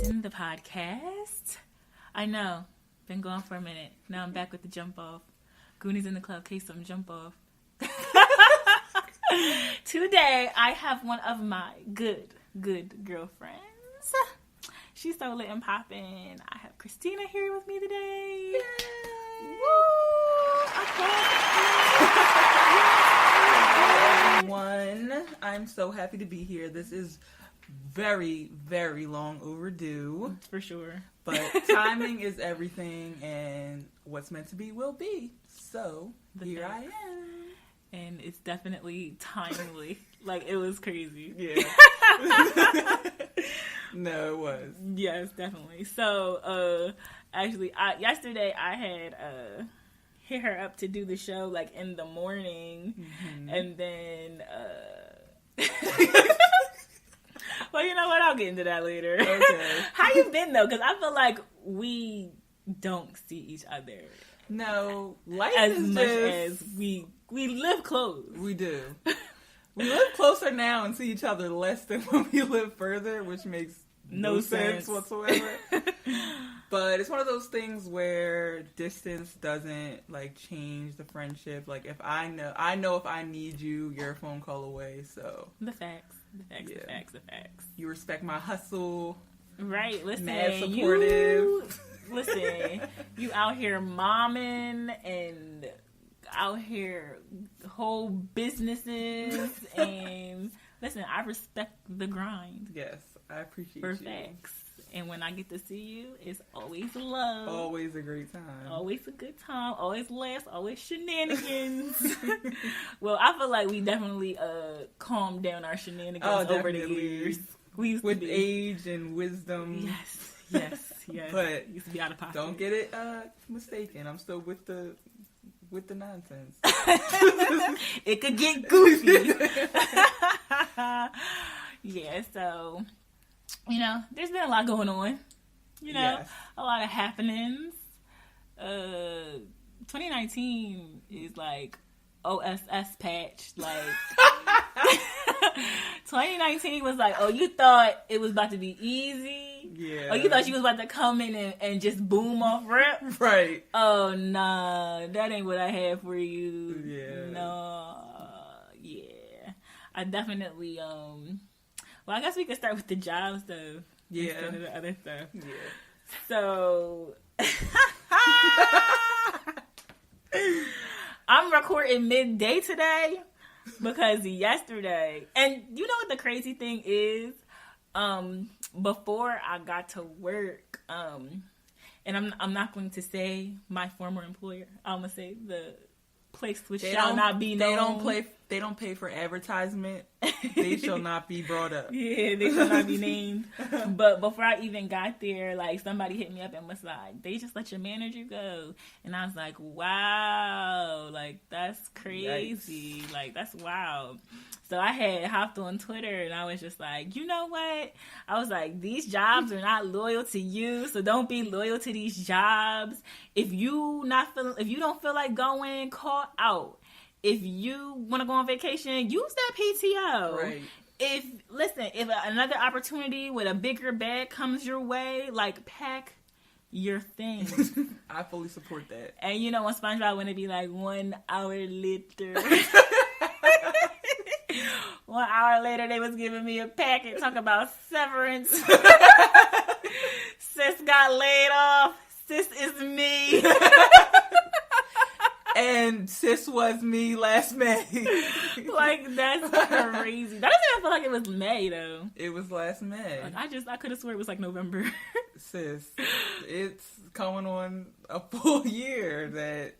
in the podcast. I know, been gone for a minute. Now I'm back with the jump off. Goonies in the club, case some jump off. Today, I have one of my good girlfriends. She's so lit and poppin'. I have Christina here with me today. Yay! Woo! Hello, everyone. I'm so happy to be here. This is very, very long overdue. For sure. But timing is everything, and what's meant to be will be. So, here I am. And it's definitely timely. Like, it was crazy. Yeah. No, it was. Yes, definitely. So, actually, yesterday I had hit her up to do the show, like, in the morning. Mm-hmm. And then, well, you know what? I'll get into that later. Okay. How you been, though? Because I feel like we don't see each other. No, life as is much just... as we live close. We do. We live closer now and see each other less than when we live further, which makes no sense whatsoever. But it's one of those things where distance doesn't like change the friendship. Like if I know if I need you, you're a phone call away. So the facts. You respect my hustle, right? Listen, mad supportive. Listen, you out here momming and out here whole businesses and listen, I respect the grind. Yes, I appreciate for you. Facts. And when I get to see you, it's always love. Always a great time. Always a good time. Always laughs. Always shenanigans. Well, I feel like we definitely calmed down our shenanigans over the years. We used with to be. Age and wisdom. Yes. But used to be out of pocket. Don't get it mistaken. I'm still with the nonsense. It could get goofy. Yeah, so there's been a lot going on. Yes. A lot of happenings. 2019 is like OSS patch. Like 2019 was like, oh, you thought it was about to be easy. Yeah. Oh, you thought you was about to come in and just boom off rip. Right. Oh, nah, that ain't what I had for you. Yeah. No. Yeah. I definitely, well, I guess we could start with the job stuff. Yeah. Instead of the other stuff. Yeah. So, I'm recording midday today because yesterday, and you know what the crazy thing is? Before I got to work, and I'm not going to say my former employer. I'm gonna say the place which shall not be known. They don't pay for advertisement. They shall not be brought up. Yeah, they shall not be named. But before I even got there, like somebody hit me up and was like, "They just let your manager go," and I was like, "Wow, like that's crazy. Yikes. Like that's wild." So I had hopped on Twitter and I was just like, you know what? I was like, these jobs are not loyal to you, so don't be loyal to these jobs. If you don't feel like going, call out. If you want to go on vacation, use that PTO. Right. If another opportunity with a bigger bag comes your way, like pack your things. I fully support that. And on SpongeBob when it be like 1 hour later. 1 hour later, they was giving me a packet talking about severance. Sis got laid off. Sis is me. And sis was me last May. Like, that's crazy. That doesn't even feel like it was May, though. It was last May. Like, I could have sworn it was like November. Sis, it's coming on a full year that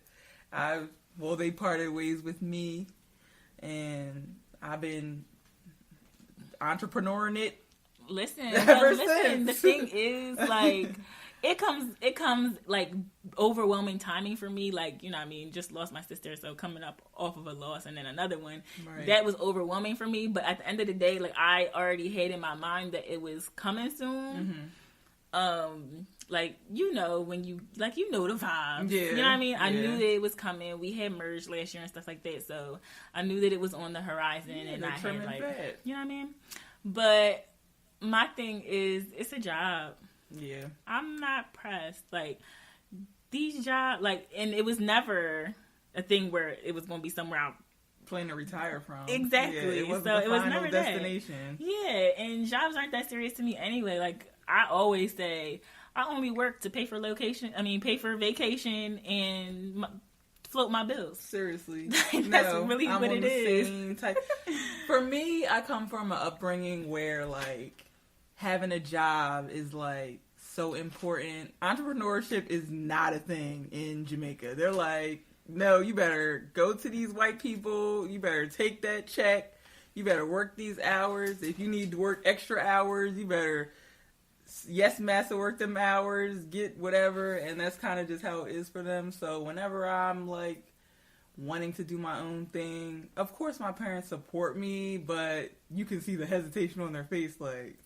they parted ways with me, and I've been entrepreneuring it. Listen, since. The thing is, like, it comes like overwhelming timing for me. Like, just lost my sister, so coming up off of a loss and then another one, right. That was overwhelming for me. But at the end of the day, like, I already had in my mind that it was coming soon. Mm-hmm. Like, when you, like, the vibes. Yeah. You know what I mean? I knew that it was coming. We had merged last year and stuff like that. So I knew that it was on the horizon. Yeah, and I had, like, bad. you know what I mean? But my thing is, it's a job. Yeah. I'm not pressed. Like, these jobs, like, and it was never a thing where it was going to be somewhere out plan to retire from. Exactly. Yeah, it wasn't so the it was final never destination. That. Yeah, and jobs aren't that serious to me anyway. Like, I always say, I only work to pay for vacation and float my bills. Seriously. That's really I'm what on it the is. Same type. For me, I come from an upbringing where, like, having a job is, like, so important. Entrepreneurship is not a thing in Jamaica. They're like, no, you better go to these white people. You better take that check. You better work these hours. If you need to work extra hours, you better, yes, massa, work them hours, get whatever. And that's kind of just how it is for them. So whenever I'm, like, wanting to do my own thing, of course my parents support me, but you can see the hesitation on their face, like,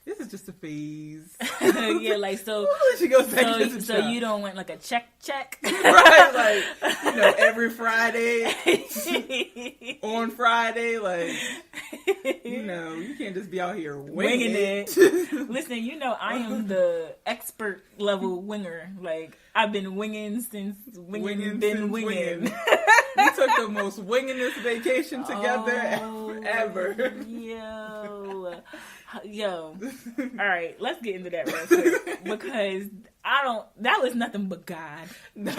this is just a phase. Yeah, like, so she goes back to the so job. you don't want, like, a check? Right, like, you know, every Friday, on Friday, like, you know, you can't just be out here winging it. Listen, you know, I am the expert level winger. Like, I've been winging since winging. We took the most wingingest vacation together ever. Yo. All right, let's get into that real quick. Because that was nothing but God. No.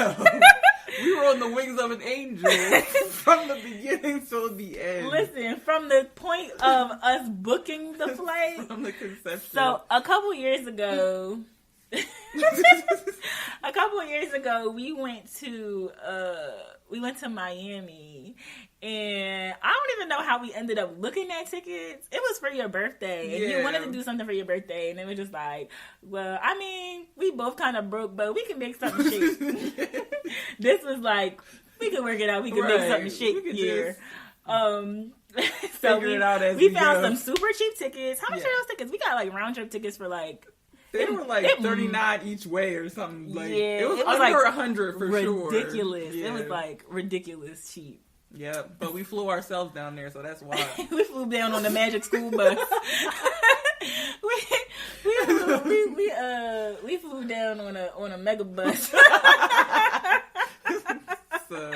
We were on the wings of an angel from the beginning till the end. Listen, from the point of us booking the flight. From the conception. So, a couple years ago, we went to Miami, and I don't even know how we ended up looking at tickets. It was for your birthday, and you wanted to do something for your birthday, and it was just like, well, I mean, we both kind of broke, but we can make something shake. This was like, we can work it out. We can make something shake here. So we found some super cheap tickets. How much are those tickets? We got like round trip tickets for like. They were like $39 each way or something. Like, it was under like $100 for sure. Ridiculous. Yeah. It was like ridiculous cheap. Yeah, but we flew ourselves down there, so that's why. We flew down on the Magic School Bus. we flew down on a mega bus. So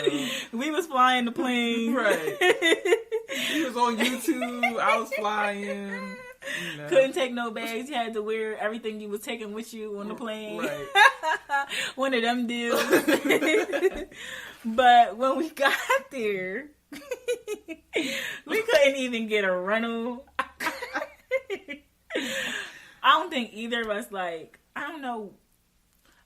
we was flying the plane. Right. He was on YouTube. I was flying. No. Couldn't take no bags. You had to wear everything you was taking with you on the plane. Right. One of them deals. But when we got there, we couldn't even get a rental. I don't think either of us, like, I don't know.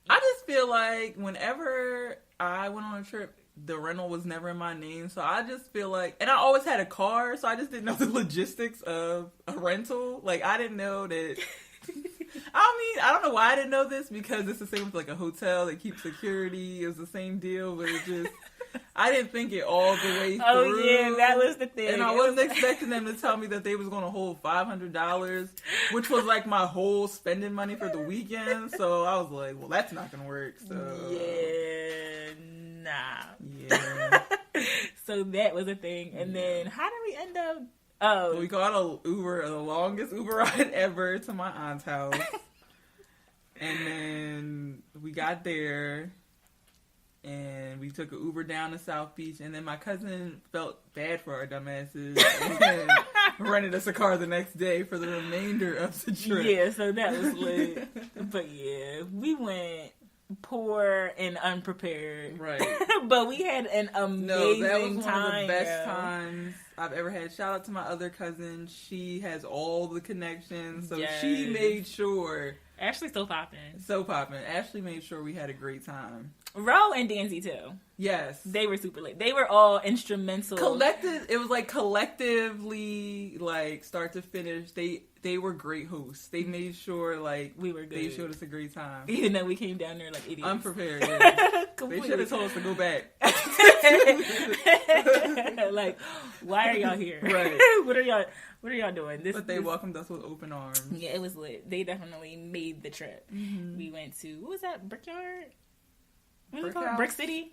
I just feel like whenever I went on a trip, the rental was never in my name, so I just feel like, and I always had a car, so I just didn't know the logistics of a rental. Like, I didn't know that. I don't know why I didn't know this, because it's the same with like a hotel. They keep security. It was the same deal, but it just, I didn't think it all the way through. Oh yeah, that was the thing. And I wasn't expecting them to tell me that they was going to hold $500, which was like my whole spending money for the weekend. So I was like, well, that's not going to work. So yeah, nah. Yeah. So that was a thing. And then how did we end up? Oh, we got an Uber, the longest Uber ride ever, to my aunt's house. And then we got there, and we took an Uber down to South Beach, and then my cousin felt bad for our dumbasses and rented us a car the next day for the remainder of the trip. Yeah, so that was lit. But yeah, we went poor and unprepared. Right. But we had an amazing time. That was one of the best times I've ever had. Shout out to my other cousin. She has all the connections, so she made sure. Ashley's so popping. Ashley made sure we had a great time. Ro and Danzy too. Yes. They were super late. They were all instrumental. It was like collectively, like start to finish, they were great hosts. They made sure like we were good. They showed us a great time. Even though we came down there like idiots. Unprepared, yeah. They should have told us to go back. Like, why are y'all here? Right. What are y'all doing? But they welcomed us with open arms. Yeah, it was lit. They definitely made the trip. Mm-hmm. We went to, what was that, Brickyard? What is it called? Brick City?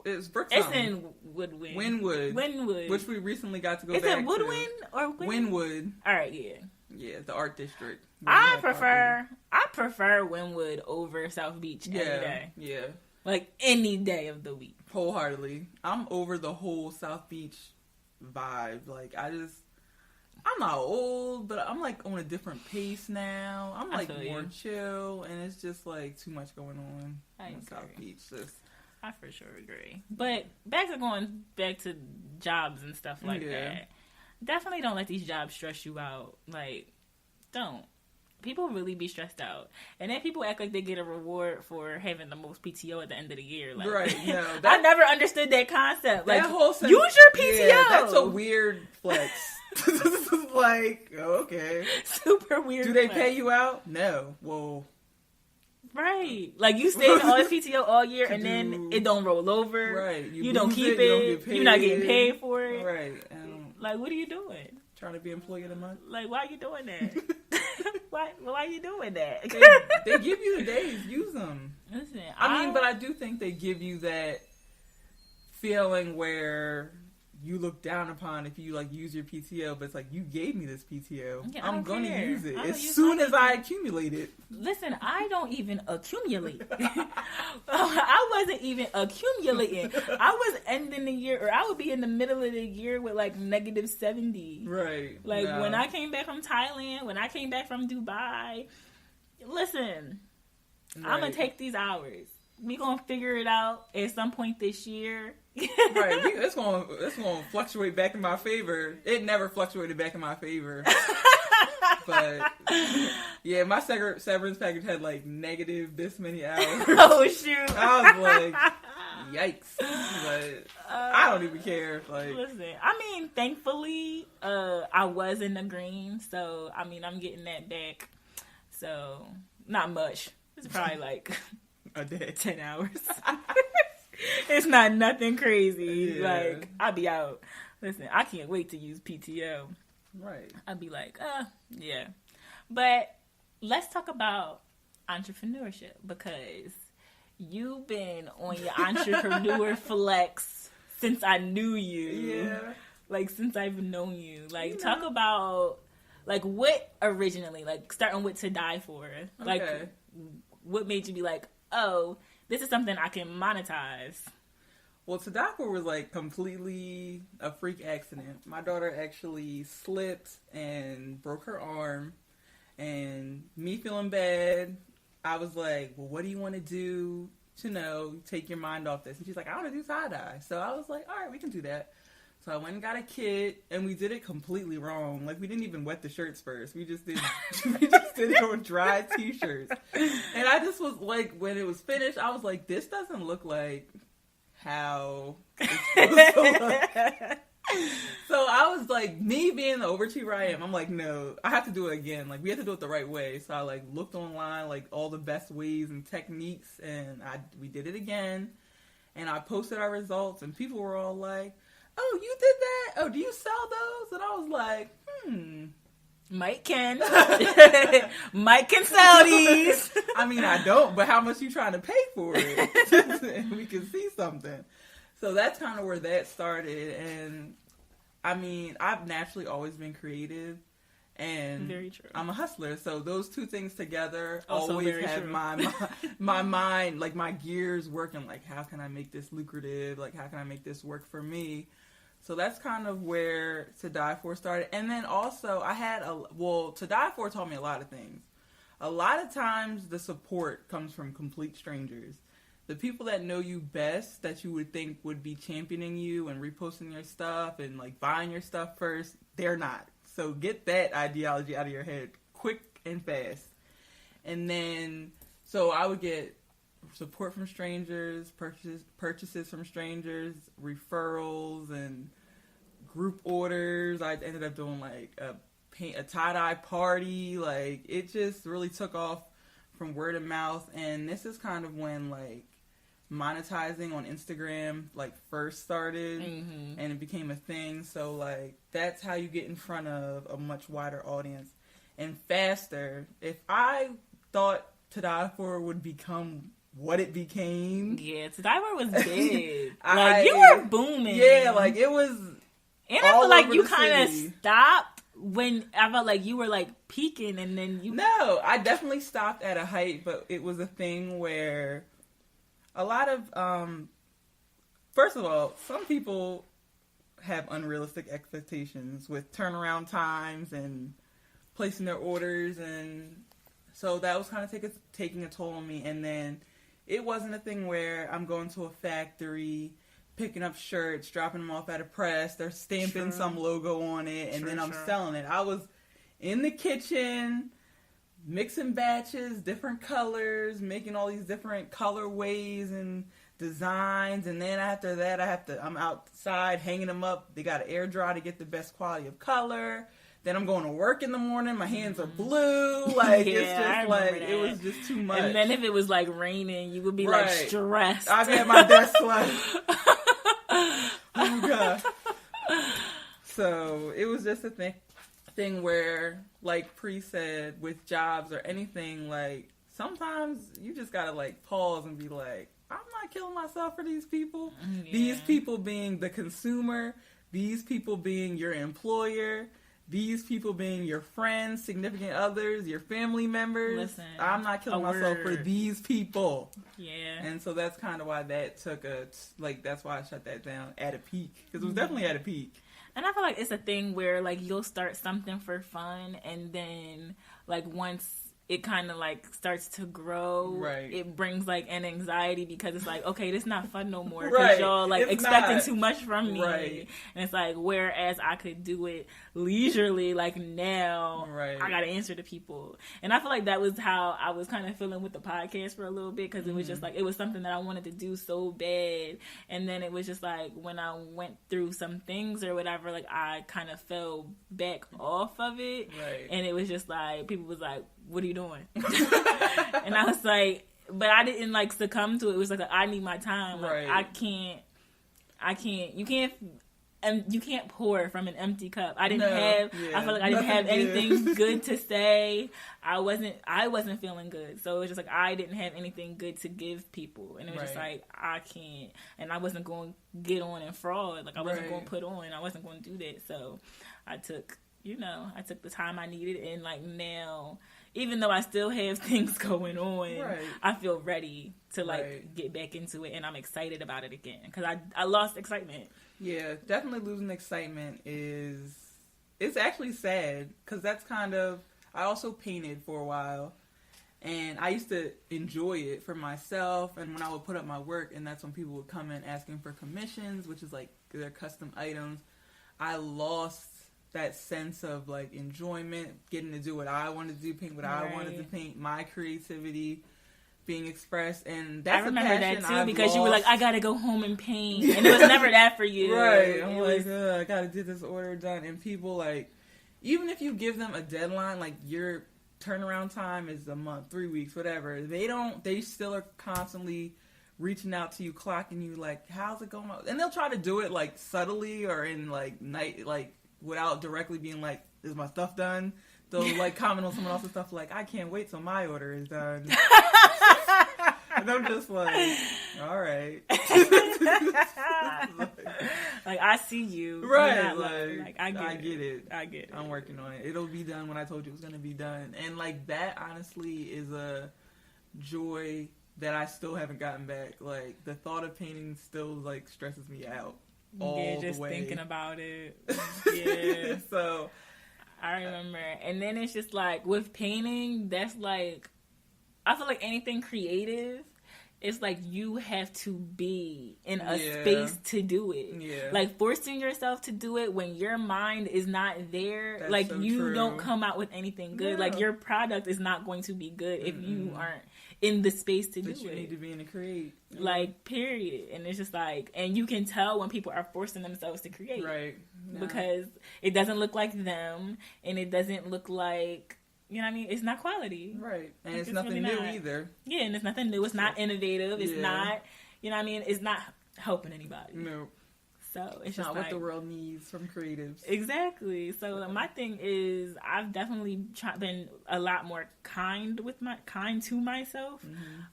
It's Brick. It's in Wynwood. Which we recently got to go back to. Is it Woodwind or Wynwood? All right, yeah. Yeah, the art district. I prefer prefer Wynwood over South Beach any day. Yeah. Like, any day of the week. Wholeheartedly. I'm over the whole South Beach vibe. Like, I'm not old, but I'm, like, on a different pace now. I'm, like, more chill, and it's just, like, too much going on in South Beach. I for sure agree. But going back to jobs and stuff like that, definitely don't let these jobs stress you out. Like, don't. People really be stressed out. And then people act like they get a reward for having the most PTO at the end of the year. Like, right, no. I never understood that concept. Like, that whole sense, use your PTO. Yeah, that's a weird flex. Like, okay. Super weird Do they pay you out? No. Well... Right. Like, you stay in all this PTO all year, and then it don't roll over. Right. You don't keep it. You're not getting paid for it. Right. Like, what are you doing? Trying to be employee of the month? Like, why are you doing that? Why are you doing that? They give you the days. Use them. Listen, but I do think they give you that feeling where you look down upon if you, like, use your PTO, but it's like, you gave me this PTO. Yeah, I'm going to use it as use soon as I accumulate it. Listen, I don't even accumulate. I wasn't even accumulating. I was ending the year, or I would be in the middle of the year with, like, negative 70. Right. Like, when I came back from Thailand, when I came back from Dubai, listen, I'm going to take these hours. We going to figure it out at some point this year. Right, it's going to fluctuate back in my favor. It never fluctuated back in my favor. But yeah, my severance package had like negative this many hours. Oh shoot! I was like, yikes! But I don't even care. Like, listen, I mean, thankfully, I was in the green, so I mean, I'm getting that back. So not much. It's probably like a day, 10 hours. It's not nothing crazy. Yeah. Like, I'll be out. Listen, I can't wait to use PTO. Right. I'll be like, yeah. But let's talk about entrepreneurship, because you've been on your entrepreneur flex since I knew you. Yeah. Like, since I've known you. Like, talk about, like, what originally, like, starting with To Die For. Like, what made you be like, oh, this is something I can monetize? Well, To Die For was like completely a freak accident. My daughter actually slipped and broke her arm, and me feeling bad, I was like, well, what do you want to do to take your mind off this? And she's like, I want to do tie-dye. So I was like, all right, we can do that. So I went and got a kit, and we did it completely wrong. Like, we didn't even wet the shirts first. We just did it on dry t-shirts. And I just was like, when it was finished, I was like, this doesn't look like how it's supposed to look. So I was like, me being the overachiever I am, I'm like, no, I have to do it again. Like, we have to do it the right way. So I like looked online, like all the best ways and techniques, and we did it again. And I posted our results, and people were all like, oh, you did that? Oh, do you sell those? And I was like, Mike can. Mike can sell these. I mean, I don't, but how much you trying to pay for it? And we can see something. So that's kind of where that started. And I mean, I've naturally always been creative. And very true. I'm a hustler. So those two things together also always have my mind, like my gears working. Like, how can I make this lucrative? Like, how can I make this work for me? So that's kind of where To Die For started. And then also I had To Die For taught me a lot of things. A lot of times the support comes from complete strangers. The people that know you best, that you would think would be championing you and reposting your stuff and like buying your stuff first, they're not. So get that ideology out of your head quick and fast. And then, so I would get support from strangers, purchases from strangers, referrals, and group orders. I ended up doing like a tie-dye party. Like, it just really took off from word of mouth. And this is kind of when like monetizing on Instagram like first started, and it became a thing. So like that's how you get in front of a much wider audience and faster. If I thought To Die For would become what it became, To Die For was big. Like, you were booming. Yeah, like it was. And I feel like you kind of stopped when I felt like you were like peaking and then you... No, I definitely stopped at a height, but it was a thing where a lot of, first of all, some people have unrealistic expectations with turnaround times and placing their orders, and so that was kind of taking a toll on me. And then it wasn't a thing where I'm going to a factory, picking up shirts, dropping them off at a press, they're stamping some logo on it, and then I'm selling it. I was in the kitchen, mixing batches, different colors, making all these different colorways and designs, and then after that I'm outside hanging them up. They got to air dry to get the best quality of color. Then I'm going to work in the morning. My hands are blue. Like, it's just like, it was just too much. And then if it was like raining, you would be like stressed. I'd be at my desk like, oh God. So it was just a thing where, like Pre said, with jobs or anything, like, sometimes you just gotta like pause and be like, I'm not killing myself for these people. Yeah. These people being the consumer, these people being your employer, these people being your friends, significant others, your family members. Listen, I'm not killing myself for these people. Yeah. And so that's kind of why that took that's why I shut that down at a peak. Because it was definitely at a peak. And I feel like it's a thing where, like, you'll start something for fun, and then, like, once it kind of like starts to grow, it brings like an anxiety because it's like, okay, this is not fun no more because y'all like it's expecting too much from me, and it's like, whereas I could do it leisurely, like now I gotta answer to people. And I feel like that was how I was kind of feeling with the podcast for a little bit, because it was just like, it was something that I wanted to do so bad, and then it was just like when I went through some things or whatever, like I kind of fell back off of it, and it was just like people was like, what are you doing? And I was like, but I didn't like succumb to it. It was like, I need my time. Like, I can't, you can't pour from an empty cup. I didn't I felt like I didn't have anything good to say. I wasn't feeling good. So it was just like, I didn't have anything good to give people. And it was just like, I can't, and I wasn't going to get on and fraud. Like, I wasn't going to put on, I wasn't going to do that. So I took the time I needed, and like now, even though I still have things going on, I feel ready to like get back into it, and I'm excited about it again because I lost excitement. Yeah, definitely losing excitement it's actually sad, because that's kind of, I also painted for a while, and I used to enjoy it for myself, and when I would put up my work, and that's when people would come in asking for commissions, which is like their custom items, I lost that sense of like enjoyment, getting to do what I wanted to do, paint what I wanted to paint, my creativity being expressed, and that's I remember a passion that too, I've because lost. you were like, I gotta go home and paint, and it was never that for you. I'm like, I gotta get this order done, and people like, even if you give them a deadline, like your turnaround time is a month, 3 weeks, whatever, they still are constantly reaching out to you, clocking you, like, how's it going? And they'll try to do it like subtly or in like night, like, without directly being like, is my stuff done? They'll like comment on someone else's stuff like, I can't wait till my order is done. And I'm just like, all right. Like, I see you. Right. Like I get it. I get it. I'm working on it. It'll be done when I told you it was going to be done. And like that honestly is a joy that I still haven't gotten back. Like the thought of painting still like stresses me out. Just the way. Thinking about it. Yeah. So I remember. And then it's just like with painting, that's like, I feel like anything creative, it's like you have to be in a space to do it. Yeah. Like forcing yourself to do it when your mind is not there, that's like so you true. Don't come out with anything good. Yeah. Like your product is not going to be good if you aren't in the space to do it. You need to be in the create. Like, period. And it's just like, and you can tell when people are forcing themselves to create. Right. No. Because it doesn't look like them, and it doesn't look like, you know what I mean? It's not quality. Right. And it's nothing really new either. Yeah, and it's nothing new. It's not innovative. It's not, you know what I mean? It's not helping anybody. No. So it's not just what the world needs from creatives. Exactly. So my thing is, I've definitely been a lot more kind to myself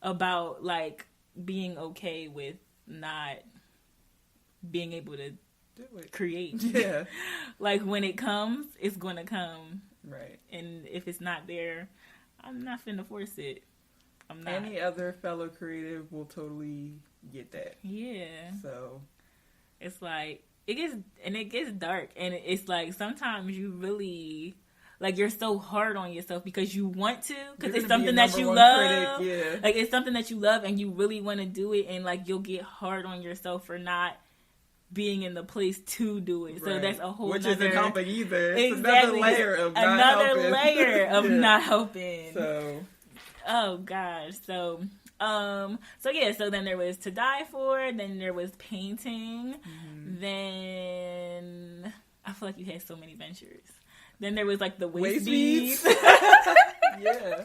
about like being okay with not being able to do it. Create. Yeah. Like, when it comes, it's going to come. Right. And if it's not there, I'm not finna force it. I'm not. Any other fellow creative will totally get that. Yeah. So. It's like, it gets dark. And it's like, sometimes you really, like, you're so hard on yourself because you want to. Because it's something that you love. Yeah. Like, it's something that you love and you really want to do it. And, like, you'll get hard on yourself for not being in the place to do it. So that's a whole Which nother, isn't helping either. It's exactly, another layer of not helping. Another layer of not helping. So. Oh, gosh. So then there was To Die For, then there was painting, then I feel like you had so many ventures. Then there was like the waist beads. Yeah.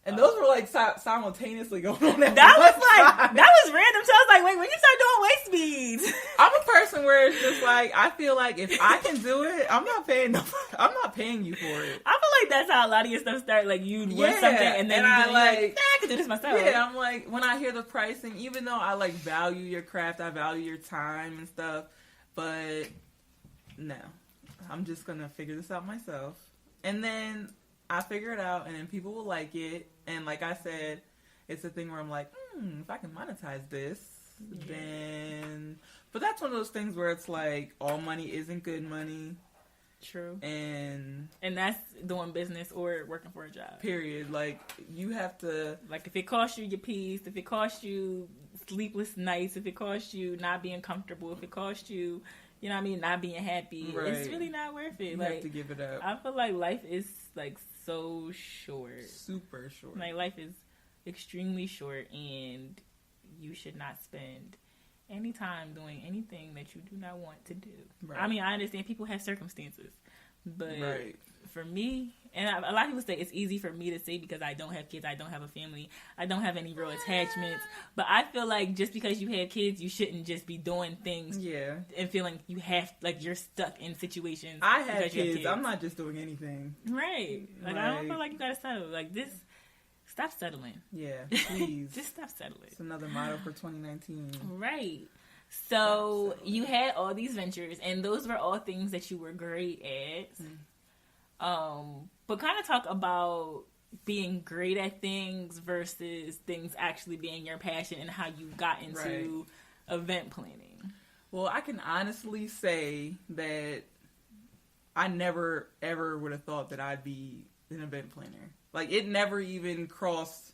And those were like simultaneously going on. That was random. So I was like, wait, when you start doing waist beads? I'm a person where it's just like, I feel like if I can do it, I'm not paying you for it. I feel like that's how a lot of your stuff starts. Like, you want something and then I can do this myself. Yeah, I'm like, when I hear the pricing, even though I like value your craft, I value your time and stuff, but no, I'm just gonna figure this out myself. And then I figure it out, and then people will like it. And like I said, it's a thing where I'm like, if I can monetize this, then... But that's one of those things where it's like, all money isn't good money. True. And that's doing business or working for a job. Period. Like, you have to... Like, if it costs you your peace, if it costs you sleepless nights, if it costs you not being comfortable, if it costs you... You know what I mean? Not being happy. Right. It's really not worth it. You have to give it up. I feel like life is, like, so short. Super short. Like, life is extremely short, and you should not spend any time doing anything that you do not want to do. Right. I mean, I understand people have circumstances, but for me, and a lot of people say it's easy for me to say because I don't have kids, I don't have a family, I don't have any real attachments, but I feel like just because you have kids, you shouldn't just be doing things and feeling you have, like, you're stuck in situations. I have kids. I'm not just doing anything. Right. Like, I don't feel like you gotta settle. Like, this, stop settling. Yeah, please. Just stop settling. It's another motto for 2019. Right. So, you had all these ventures, and those were all things that you were great at. But kind of talk about being great at things versus things actually being your passion and how you got into event planning. Well, I can honestly say that I never, ever would have thought that I'd be an event planner. Like, it never even crossed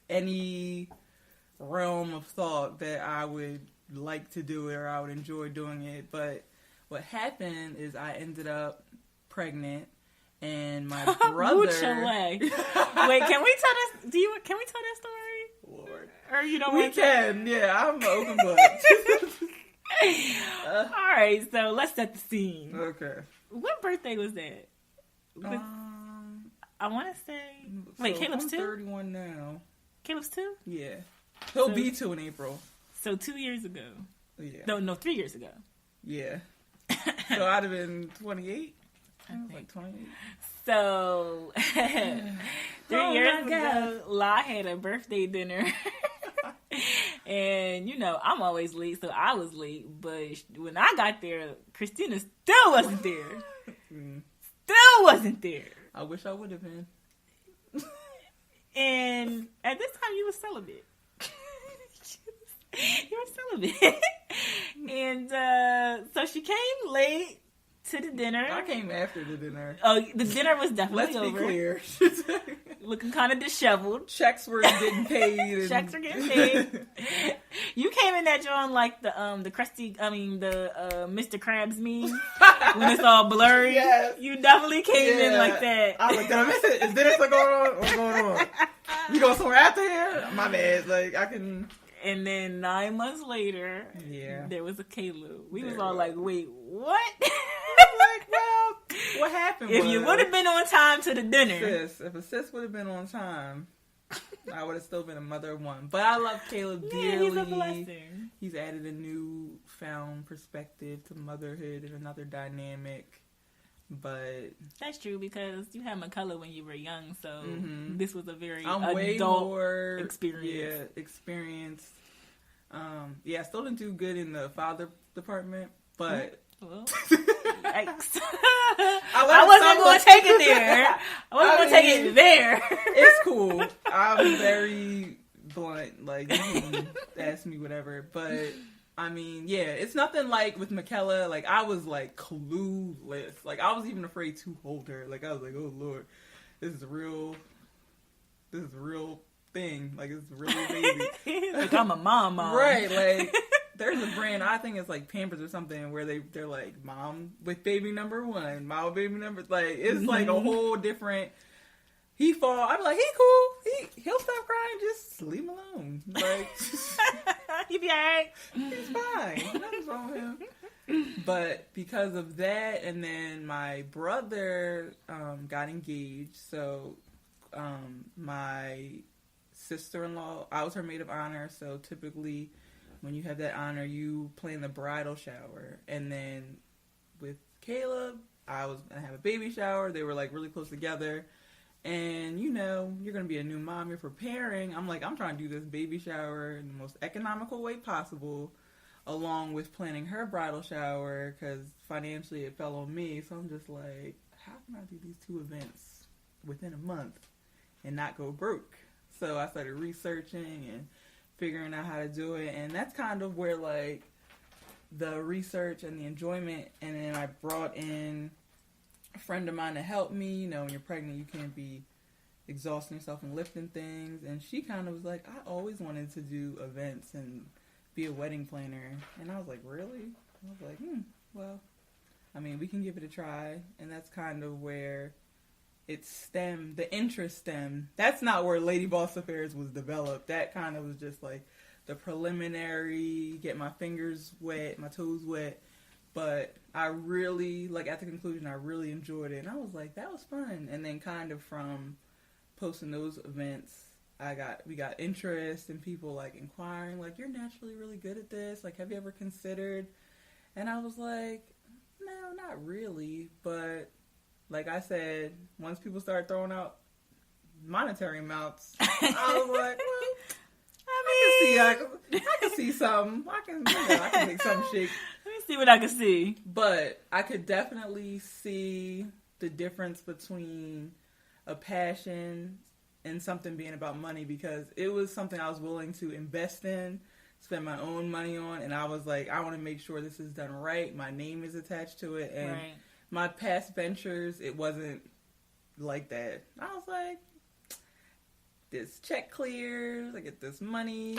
any realm of thought that I would like to do it or I would enjoy doing it. But what happened is I ended up pregnant. And my brother... Wait, can we tell this? Can we tell that story? Lord. Or you don't we want can, to? Yeah, I'm an open book. Alright, so let's set the scene. Okay. What birthday was that? I want to say... Wait, Caleb's 2? 31 now. Caleb's 2? Yeah. He'll be 2 in April. So 2 years ago. Yeah. No, 3 years ago. Yeah. So I'd have been 28. I was like 28. So, 3 years ago, La had a birthday dinner. And, you know, I'm always late, so I was late. But when I got there, Christina still wasn't there. Still wasn't there. I wish I would have been. And at this time, you were celibate. You were celibate. And so she came late to the dinner. I came after the dinner. Oh, the dinner was definitely over. Let's be clear. Looking kind of disheveled. Checks were getting paid. Checks were getting paid. You came in that drawing like the Mr. Krabs meme when it's all blurry. Yes. You definitely came in like that. I was like, did I miss it? Is dinner still going on? What's going on? You going somewhere after here? My bad. Like, I can... And then 9 months later, there was a Caleb. We was all like, wait, what? Like, well, what happened if you would have been on time to the dinner. If a sis would have been on time, I would have still been a mother of one. But I love Caleb dearly. He's a blessing. He's added a newfound perspective to motherhood and another dynamic. But that's true because you had McCullough when you were young, so this was a very way more experience. Yeah, experience. I still didn't do good in the father department. But well, yikes. I wasn't going to take it there. I wasn't going to take it there. It's cool. I'm very blunt. Like, you can ask me whatever. But, I mean, yeah, it's nothing like with Miquela. Like, I was, like, clueless. Like, I was even afraid to hold her. Like, I was like, oh, Lord, this is a real thing. Like, it's a real baby. Like, I'm a mom. Right, like... There's a brand, I think it's like Pampers or something, where they're like, mom with baby number 1, mom with baby number... Like, it's like a whole different... He fall, I'm like, he cool. He'll stop crying, just leave him alone. Like... He'll be alright. He's fine. Nothing's wrong with him. But because of that, and then my brother got engaged, so my sister-in-law, I was her maid of honor, so typically... When you have that honor, you plan the bridal shower. And then with Caleb, I was going to have a baby shower. They were like really close together. And you know, you're going to be a new mom. You're preparing. I'm like, I'm trying to do this baby shower in the most economical way possible, along with planning her bridal shower, because financially it fell on me. So I'm just like, how can I do these 2 events within a month and not go broke? So I started researching and figuring out how to do it, and that's kind of where, like, the research and the enjoyment, and then I brought in a friend of mine to help me. You know, when you're pregnant, you can't be exhausting yourself and lifting things, and she kind of was like, I always wanted to do events and be a wedding planner, and I was like, really? I was like, well, I mean, we can give it a try, and that's kind of where it stemmed, the interest stemmed. That's not where LadyBoss Affairs was developed. That kind of was just like the preliminary, get my fingers wet, my toes wet. But I really, like at the conclusion, I really enjoyed it. And I was like, that was fun. And then kind of from posting those events, we got interest and people like inquiring, like, you're naturally really good at this. Like, have you ever considered? And I was like, no, not really. But like I said, once people start throwing out monetary amounts, I was like, well, I can see something. I can make something shake. Let me see what I can see. But I could definitely see the difference between a passion and something being about money, because it was something I was willing to invest in, spend my own money on, and I was like, I want to make sure this is done right. My name is attached to it, and right. My past ventures, it wasn't like that. I was like, this check clears, I get this money,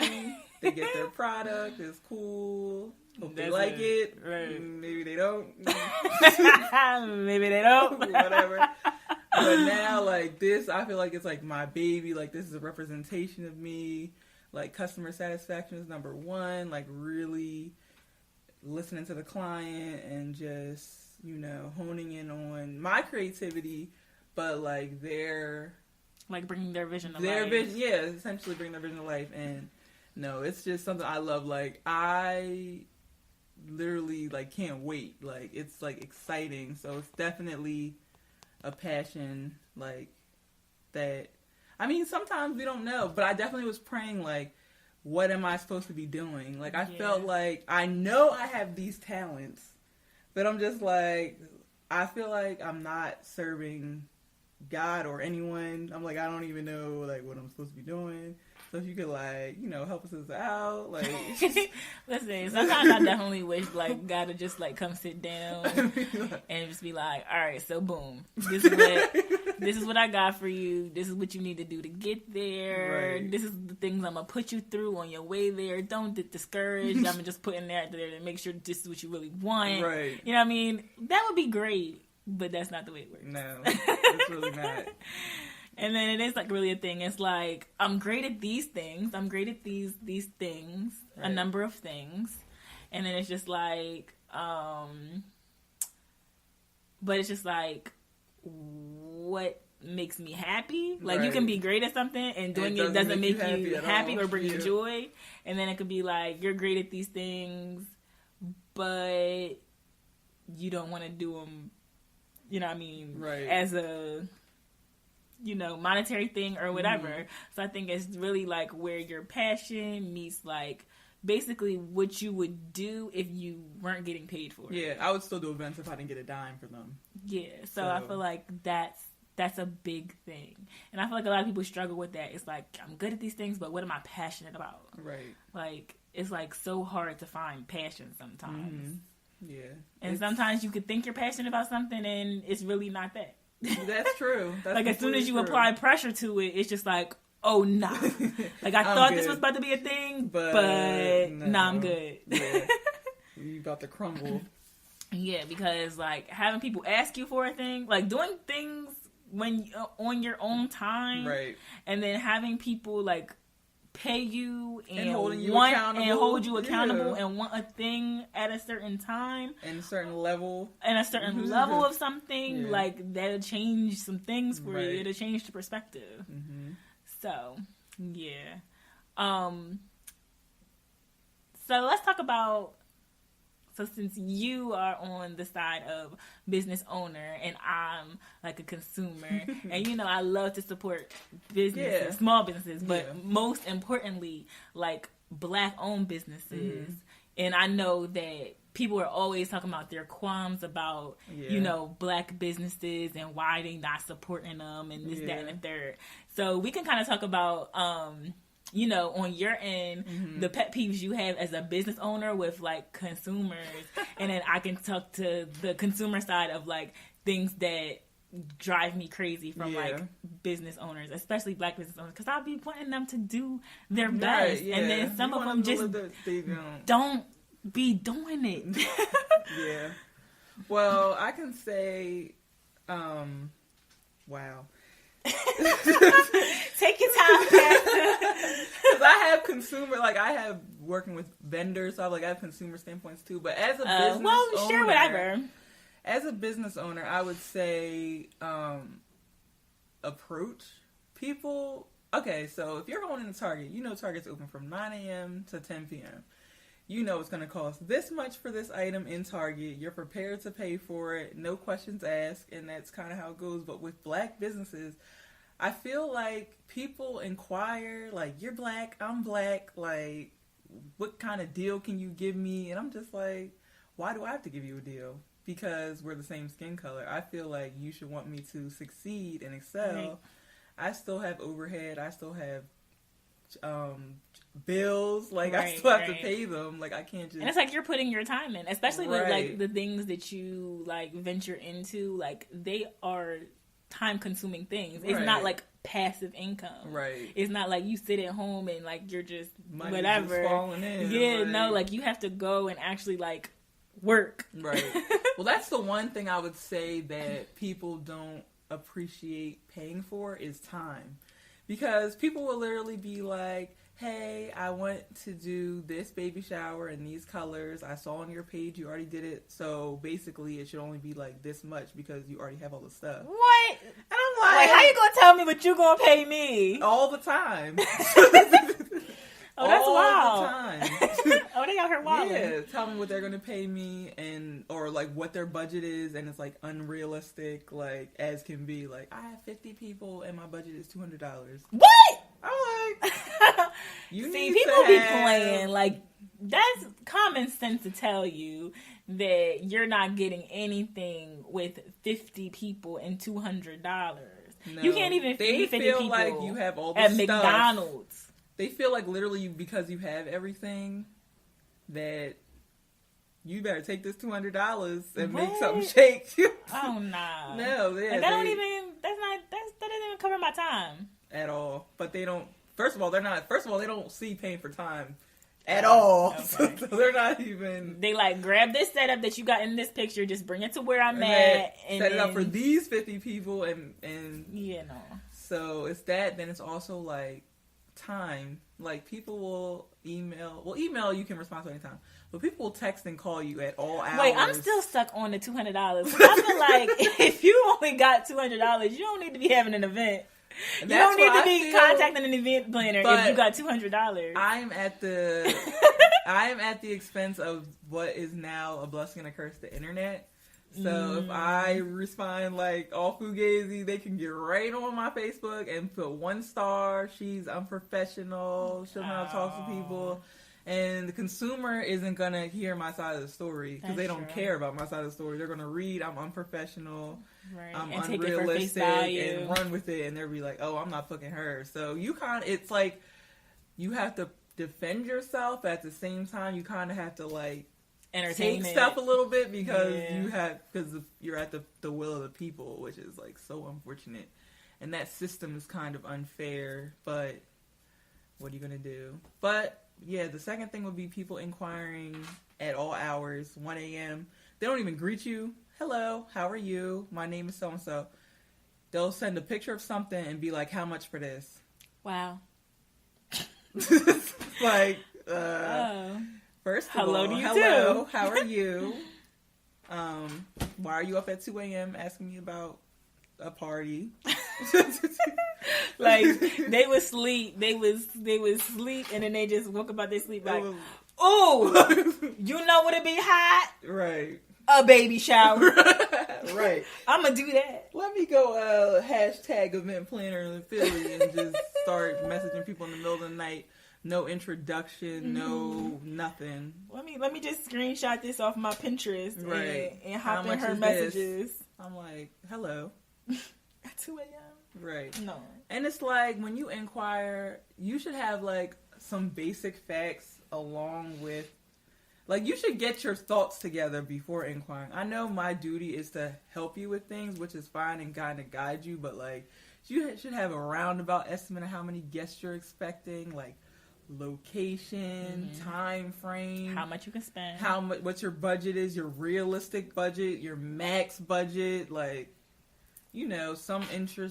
they get their product, it's cool, hope they like it, right. Maybe they don't. Maybe they don't. Whatever. But now, like, this, I feel like it's like my baby, like, this is a representation of me, like, customer satisfaction is number 1, like, really listening to the client and just, you know, honing in on my creativity, but like like bringing their vision to life. Yeah, essentially bringing their vision to life. And no, it's just something I love. Like, I literally like can't wait. Like, it's like exciting. So it's definitely a passion like that. I mean, sometimes we don't know, but I definitely was praying like, what am I supposed to be doing? Like, I felt like I know I have these talents, but I'm just like, I feel like I'm not serving God or anyone. I'm like, I don't even know, like, what I'm supposed to be doing. So if you could, like, you know, help us out, like... Listen, sometimes I definitely wish, like, God would just, like, come sit down and just be like, all right, so boom. This is what I got for you. This is what you need to do to get there. Right. This is the things I'm going to put you through on your way there. Don't get discouraged. I'm going to just put in there to make sure this is what you really want. Right. You know what I mean? That would be great, but that's not the way it works. No, it's really not. And then it is like really a thing. It's like, I'm great at these things. I'm great at these things, right. A number of things. And then it's just like, but it's just like, what makes me happy? Like, right. You can be great at something and doing it doesn't make you happy or bring you joy. And then it could be like, you're great at these things, but you don't want to do them, you know what I mean? Right. As a... you know, monetary thing or whatever. Mm-hmm. So I think it's really like where your passion meets like basically what you would do if you weren't getting paid for it. Yeah, I would still do events if I didn't get a dime for them. Yeah, so I feel like that's a big thing. And I feel like a lot of people struggle with that. It's like, I'm good at these things, but what am I passionate about? Right. Like, it's like so hard to find passion sometimes. Mm-hmm. Yeah. And sometimes you could think you're passionate about something and it's really not that. That's true. That's like, as soon as you apply pressure to it, it's just like, oh, nah. Like, I thought this was about to be a thing, but nah, I'm good. Yeah. You about to crumble. Yeah, because, like, having people ask you for a thing, like, doing things when on your own time, right? And then having people, like, pay you and hold you accountable and want a thing at a certain time and a certain level of something, like, that'll change some things for you. It'll change the perspective. Mm-hmm. So yeah. So let's talk about, so since you are on the side of business owner and I'm like a consumer, and you know, I love to support businesses, small businesses, but most importantly, like Black owned businesses. Mm-hmm. And I know that people are always talking about their qualms about, you know, Black businesses and why they not supporting them and this, that, and the third. So we can kind of talk about, you know, on your end, the pet peeves you have as a business owner with, like, consumers. And then I can talk to the consumer side of, like, things that drive me crazy from, like, business owners, especially Black business owners. Because I'll be wanting them to do their best. And then some of them just don't be doing it. Yeah. Well, I can say, wow. Take your time, because I have consumer, like, I have working with vendors, so I have consumer standpoints too. But as a business owner, share whatever. As a business owner, I would say approach people. Okay, so if you're going into Target, you know Target's open from 9 a.m. to 10 p.m. You know it's going to cost this much for this item in Target. You're prepared to pay for it. No questions asked. And that's kind of how it goes. But with Black businesses, I feel like people inquire, like, you're Black, I'm Black. Like, what kind of deal can you give me? And I'm just like, why do I have to give you a deal? Because we're the same skin color. I feel like you should want me to succeed and excel. Right. I still have overhead. I still have bills, like, I still have to pay them. Like, I can't just, and it's like you're putting your time in, especially with, like, the things that you, like, venture into. Like, they are time consuming things. It's not like passive income. Right. It's not like you sit at home and, like, you're just money whatever just falling in. No, like, you have to go and actually, like, work. Right. Well, that's the one thing I would say that people don't appreciate paying for is time. Because people will literally be like, hey, I want to do this baby shower in these colors. I saw on your page you already did it. So basically it should only be like this much because you already have all the stuff. What? And I'm like, how you going to tell me what you going to pay me? All the time. Oh, that's all wild. The time. Oh, they got her wild. Yeah, tell me what they're going to pay me or like what their budget is, and it's like unrealistic, like as can be. Like, I have 50 people and my budget is $200. What? I'm like, you see, people be playing. Like, that's common sense to tell you that you're not getting anything with 50 people and $200. No, you can't even feed 50 people like you have all the at stuff. McDonald's. They feel like literally because you have everything that you better take this $200 and make something shake. Oh, nah. No, that doesn't even cover my time at all. But they don't. First of all, they don't see paying for time at all. Okay. So they're not even. They like grab this setup that you got in this picture, just bring it to where I'm at, and set it up for these 50 people, and yeah, no. So it's that. Then it's also like time. Like, people will email. Well, email you can respond to anytime, but people will text and call you at all hours. Wait, I'm still stuck on the $200. I feel like if you only got $200, you don't need to be having an event. You don't need to be contacting an event planner if you got $200. I'm at the expense of what is now a blessing and a curse, the internet. So if I respond like all fugazi, they can get right on my Facebook and put 1 star. She's unprofessional. She'll know how to talk to people. And the consumer isn't going to hear my side of the story because they don't care about my side of the story. They're going to read, I'm unprofessional, I'm and unrealistic, and run with it. And they'll be like, oh, I'm not fucking her. So it's like you have to defend yourself. At the same time, you kind of have to like entertain stuff a little bit because you're at the will of the people, which is like so unfortunate. And that system is kind of unfair, but what are you going to do? But yeah, the second thing would be people inquiring at all hours, 1 a.m. They don't even greet you. Hello, how are you? My name is so-and-so. They'll send a picture of something and be like, how much for this? Wow. Like, first of all, hello, how are you? Why are you up at 2 a.m. asking me about a party? Like they would sleep, they would sleep, and then they just woke up out their sleep like, oh, you know what it be hot? Right. A baby shower. Right. I'm gonna do that. Let me go hashtag event planner in Philly and just start messaging people in the middle of the night. No introduction, no nothing. Let me just screenshot this off my Pinterest and hop in her messages. This? I'm like, hello. At 2 a.m. Right. No. And it's like when you inquire, you should have like some basic facts along with, like, you should get your thoughts together before inquiring. I know my duty is to help you with things, which is fine and kind of guide you, but like you should have a roundabout estimate of how many guests you're expecting, like location, time frame, how much you can spend, what your budget is, your realistic budget, your max budget, like, you know, some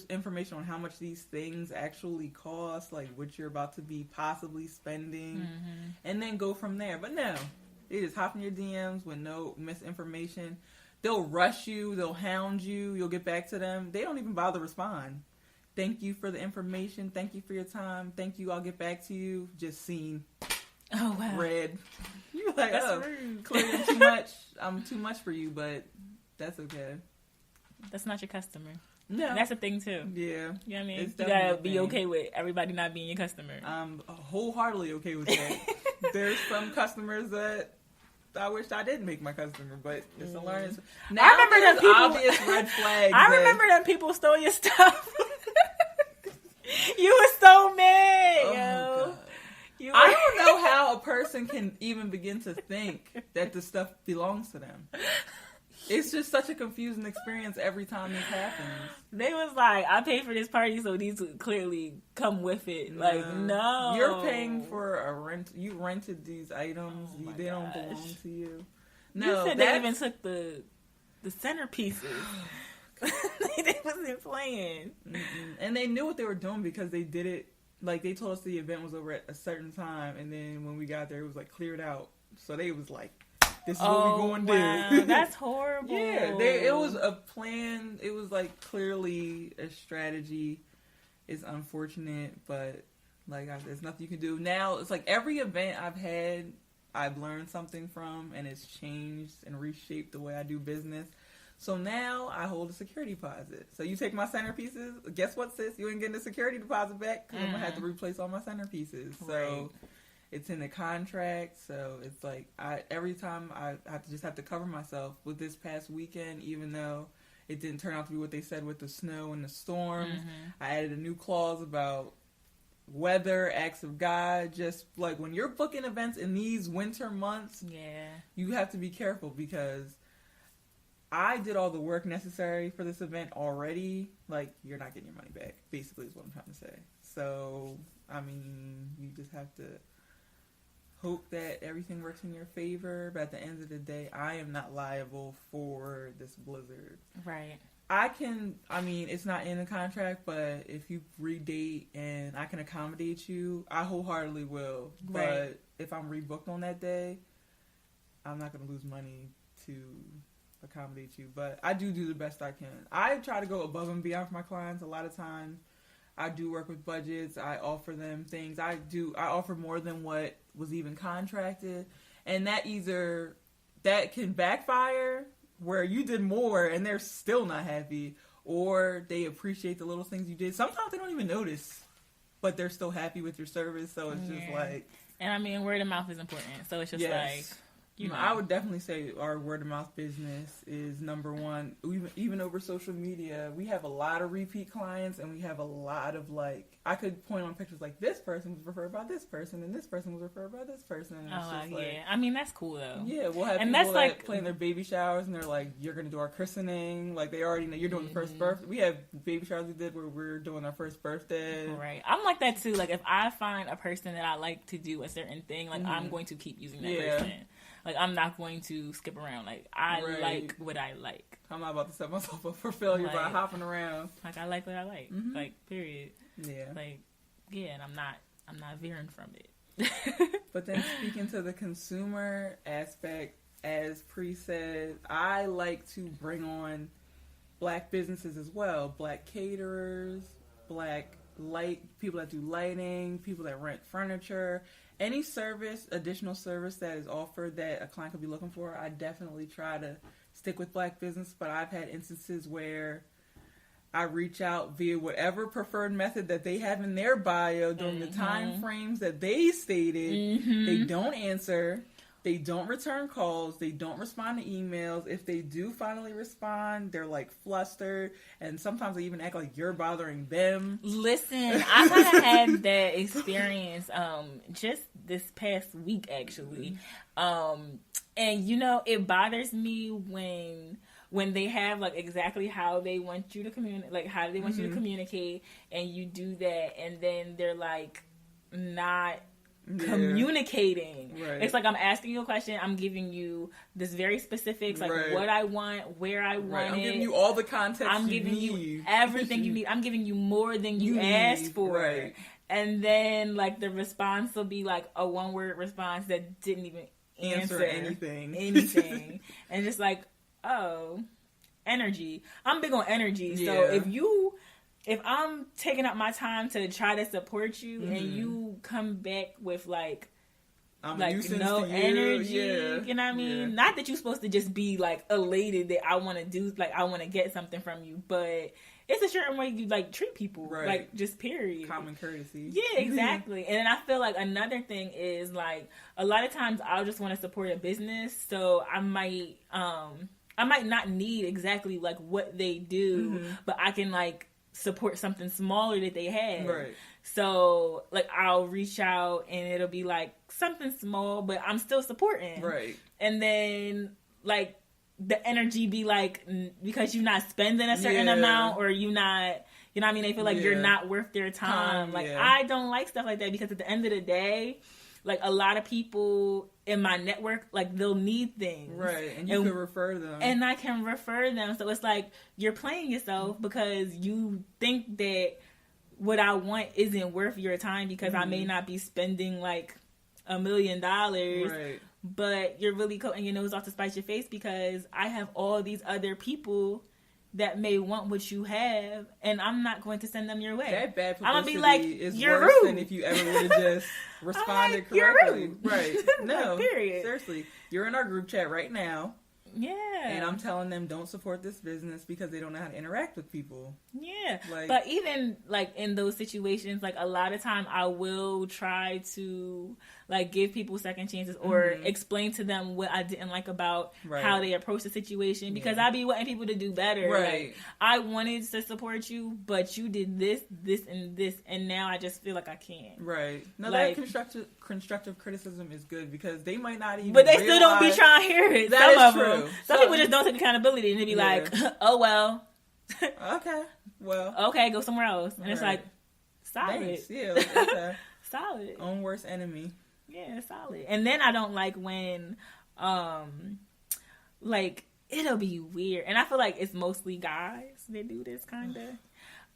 information on how much these things actually cost, like what you're about to be possibly spending, and then go from there. But no, they just hop in your DMs with no misinformation. They'll rush you, they'll hound you, you'll get back to them. They don't even bother to respond. Thank you for the information. Thank you for your time. Thank you. I'll get back to you. Just seen. Oh, wow. Read. You're like, that's rude. Clearly too much. I'm too much for you, but that's okay. That's not your customer. No. That's a thing, too. Yeah. You know what I mean? It's you gotta be okay with everybody not being your customer. I'm wholeheartedly okay with that. There's some customers that I wish I didn't make my customer, but it's a learning. Now I remember there's people, obvious red flags. I remember that people stole your stuff. You were so mad, yo. I don't know how a person can even begin to think that the stuff belongs to them. It's just such a confusing experience every time this happens. They was like, I paid for this party, so these would clearly come with it. No. Like, no. You're paying for a rent. You rented these items. They don't belong to you. No, you said they even took the centerpieces. They wasn't playing. And they knew what they were doing because they did it. Like, they told us the event was over at a certain time, and then when we got there, it was like cleared out. So they was like, this is what we're going to do. That's horrible. Yeah, it was a plan. It was like clearly a strategy. It's unfortunate, but like there's nothing you can do. Now, it's like every event I've had, I've learned something from, and it's changed and reshaped the way I do business. So now I hold a security deposit. So you take my centerpieces. Guess what, sis? You ain't getting the security deposit back because I'm going to have to replace all my centerpieces. So it's in the contract. So it's like every time I have to cover myself. With this past weekend, even though it didn't turn out to be what they said with the snow and the storms, I added a new clause about weather, acts of God. Just like when you're booking events in these winter months, you have to be careful because I did all the work necessary for this event already. Like, you're not getting your money back, basically, is what I'm trying to say. So, I mean, you just have to hope that everything works in your favor. But at the end of the day, I am not liable for this blizzard. Right. It's not in the contract, but if you redate and I can accommodate you, I wholeheartedly will. Right. But if I'm rebooked on that day, I'm not going to lose money to accommodate you, but I do the best I can. I try to go above and beyond for my clients. A lot of times I do work with budgets. I offer them things. I offer more than what was even contracted, and that can backfire where you did more and they're still not happy, or they appreciate the little things you did. Sometimes they don't even notice but they're still happy with your service. So it's just like, and I mean, word of mouth is important. So it's just like, you know. I would definitely say our word of mouth business is number one. Even over social media, we have a lot of repeat clients, and we have a lot of like, I could point on pictures like this person was referred by this person, and this person was referred by this person. And it's just like, I mean, that's cool though. Yeah, we'll have people that plan their baby showers, and they're like, you're gonna do our christening. Like they already know you're doing the first birthday. We have baby showers we did where we're doing our first birthday. Right. I'm like that too. Like if I find a person that I like to do a certain thing, like I'm going to keep using that person. Like, I'm not going to skip around. Like, I like what I like. I'm not about to set myself up for failure by hopping around. Like, I like what I like. Like, period. Yeah. Like, yeah, and I'm not veering from it. But then speaking to the consumer aspect, as Pre said, I like to bring on Black businesses as well. Black caterers, Black people that do lighting, people that rent furniture. Any additional service that is offered that a client could be looking for, I definitely try to stick with Black business. But I've had instances where I reach out via whatever preferred method that they have in their bio during the time frames that they stated. They don't answer. They don't return calls. They don't respond to emails. If they do finally respond, they're like flustered. And sometimes they even act like you're bothering them. Listen, I kind of had that experience just this past week, actually. And, you know, it bothers me when they have like exactly how they want you to communicate, like how they want you to communicate, and you do that, and then they're like not communicating. Right. It's like I'm asking you a question, I'm giving you this very specifics, like what I want, where I want it. I'm giving you all the context I'm giving you everything you need. I'm giving you more than you asked for. Right. And then like the response will be like a one-word response that didn't even answer anything. And just like, oh, energy. I'm big on energy. So if I'm taking up my time to try to support you and you come back with like no energy, you know what I mean? Yeah. Not that you're supposed to just be like elated that I want to do, like I want to get something from you, but it's a certain way you like treat people, like just period. Common courtesy. Yeah, exactly. And then I feel like another thing is like a lot of times I'll just want to support a business, so I might not need exactly like what they do, but I can like support something smaller that they have. Right. So like I'll reach out and it'll be like something small, but I'm still supporting. Right. And then like the energy be like, because you're not spending a certain amount, or you not, you know what I mean? They feel like you're not worth their time. Like I don't like stuff like that, because at the end of the day, like a lot of people in my network, like they'll need things. Right. And you can refer them. And I can refer them. So it's like you're playing yourself because you think that what I want isn't worth your time, because I may not be spending like $1 million. Right. But you're really cutting your nose off to spite your face, because I have all these other people that may want what you have, and I'm not going to send them your way. That bad publicity I'm gonna be like, is you're worse rude. than if you ever would have just responded like, correctly. You're rude. Right. No. Like, period. Seriously. You're in our group chat right now. Yeah. And I'm telling them don't support this business because they don't know how to interact with people. Yeah. But even like in those situations, like a lot of time I will try to like give people second chances, or explain to them what I didn't like about how they approach the situation, because I be wanting people to do better. Right. Like, I wanted to support you, but you did this, and this, and now I just feel like I can't. Right. No, like, that constructive criticism is good, because they might not even. But they still don't be trying to hear it. That is true. Some people just don't take accountability, and they be like, "Oh well." Okay. Well. Okay, go somewhere else, and it's like, solid. Thanks. Yeah. Okay. Solid. Own worst enemy. Yeah, solid. And then I don't like when, like, it'll be weird. And I feel like it's mostly guys that do this kind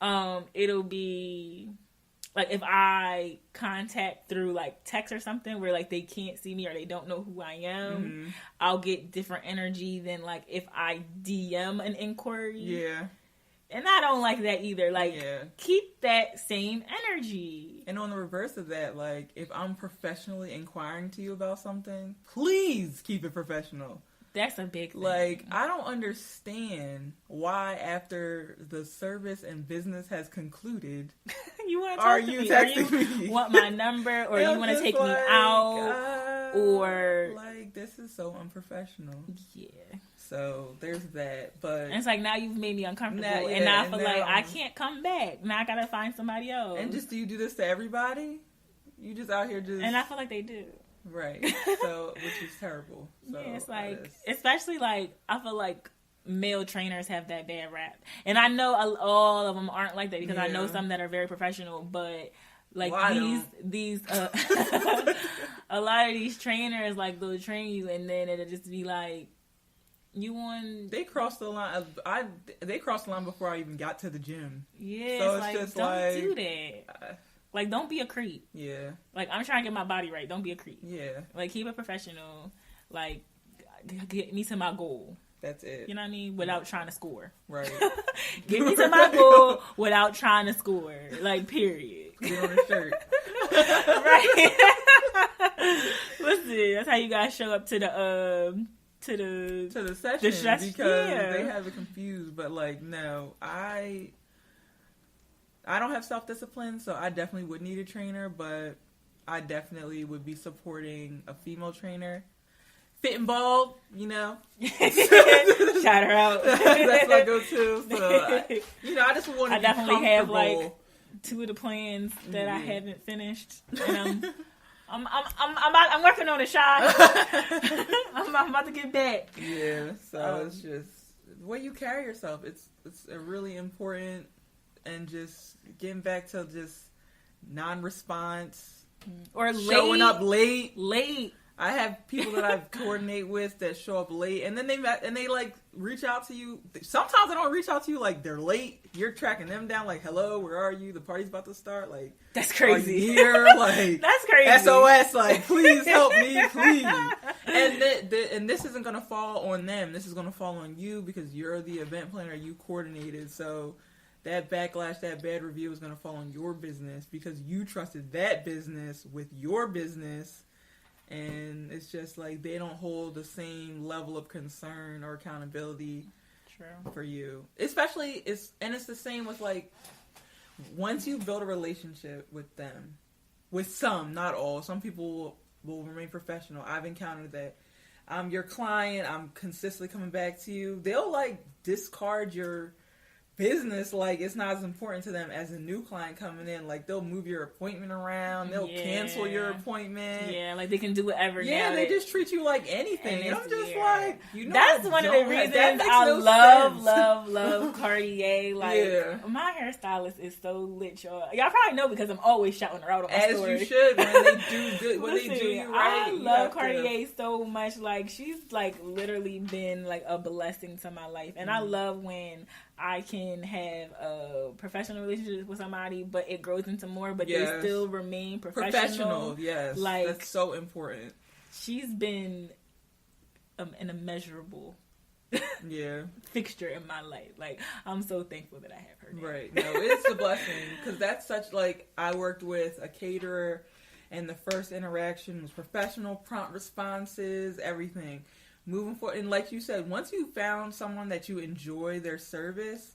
of. It'll be, like, if I contact through, like, text or something where, like, they can't see me or they don't know who I am, I'll get different energy than, like, if I DM an inquiry. Yeah. And I don't like that either. Like, keep that same energy. And on the reverse of that, like, if I'm professionally inquiring to you about something, please keep it professional. That's a big thing. Like, I don't understand why after the service and business has concluded, You want to Are talk to you me? texting Or you me? want my number? Or you want to take me out? Or like, this is so unprofessional. Yeah. So there's that. But and it's like, now you've made me uncomfortable, and now I feel like I can't come back. Now I gotta find somebody else. And just, do you do this to everybody? You just out here just... And I feel like they do. Right. So, which is terrible. So, yeah, it's like, especially like, I feel like male trainers have that bad rap. And I know all of them aren't like that, because I know some that are very professional, but like these a lot of these trainers, like, they'll train you and then it'll just be like, they crossed the line. They crossed the line before I even got to the gym. Yeah, so it's like, just don't do that. Like, don't be a creep. Yeah. Like, I'm trying to get my body right. Don't be a creep. Yeah. Like, keep it professional. Like, get me to my goal. That's it. You know what I mean? Without trying to score. Right. Get me to my goal without trying to score. Like, period. Get on a shirt. Right. Listen, that's how you guys show up to the session, because they have it confused. But like, no, I don't have self-discipline, so I definitely would need a trainer, but I definitely would be supporting a female trainer. Fit and bald, you know. Shout her out. That's my go-to. So, I just want to be definitely have like 2 of the plans that I haven't finished, and I'm working on it, Shy. I'm about to get back. Yeah, so it's just the way you carry yourself. It's a really important, and just getting back to just non-response or showing up late. I have people that I coordinate with that show up late, and then they like reach out to you. Sometimes they don't reach out to you, like they're late. You're tracking them down, like, hello, where are you? The party's about to start. Like, that's crazy. Here, like, that's crazy. SOS, like, please help me, please. And this isn't gonna fall on them. This is gonna fall on you, because you're the event planner. You coordinated, so that backlash, that bad review is gonna fall on your business, because you trusted that business with your business. And it's just like they don't hold the same level of concern or accountability for you. Especially, it's the same with, like, once you build a relationship with them, with some, not all. Some people will remain professional. I've encountered that. I'm your client. I'm consistently coming back to you. They'll, like, discard your business like it's not as important to them as a new client coming in. Like, they'll move your appointment around, they'll cancel your appointment. Yeah, like they can do whatever. Yeah, they just treat you like anything. And I'm just like, that's one of the reasons I love Cartier. Like, my hairstylist is so lit, y'all. Y'all probably know, because I'm always shouting her out on my story. As you should, when they do good, when they do you right. I love Cartier so much. Like, she's like literally been like a blessing to my life, and I love when I can have a professional relationship with somebody, but it grows into more, but they still remain professional. Yes, like, that's so important. She's been an immeasurable fixture in my life. Like, I'm so thankful that I have her now. Right. No, it's a blessing, because that's such, like, I worked with a caterer, and the first interaction was professional, prompt responses, everything. Moving forward, and like you said, once you found someone that you enjoy their service,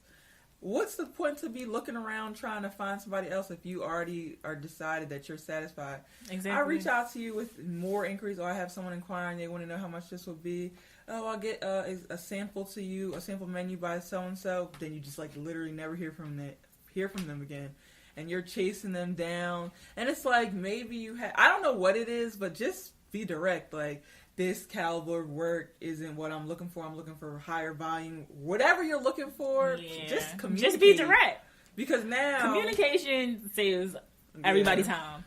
what's the point to be looking around trying to find somebody else if you already are decided that you're satisfied? Exactly. I reach out to you with more inquiries, or I have someone inquiring, they want to know how much this will be. Oh, I'll get a sample to you, a sample menu by so-and-so. Then you just, like, literally never hear from them again. And you're chasing them down. And it's like, maybe you have, I don't know what it is, but just be direct. Like, this caliber of work isn't what I'm looking for. I'm looking for higher volume. Whatever you're looking for, just communicate. Just be direct. Because now, communication saves everybody time.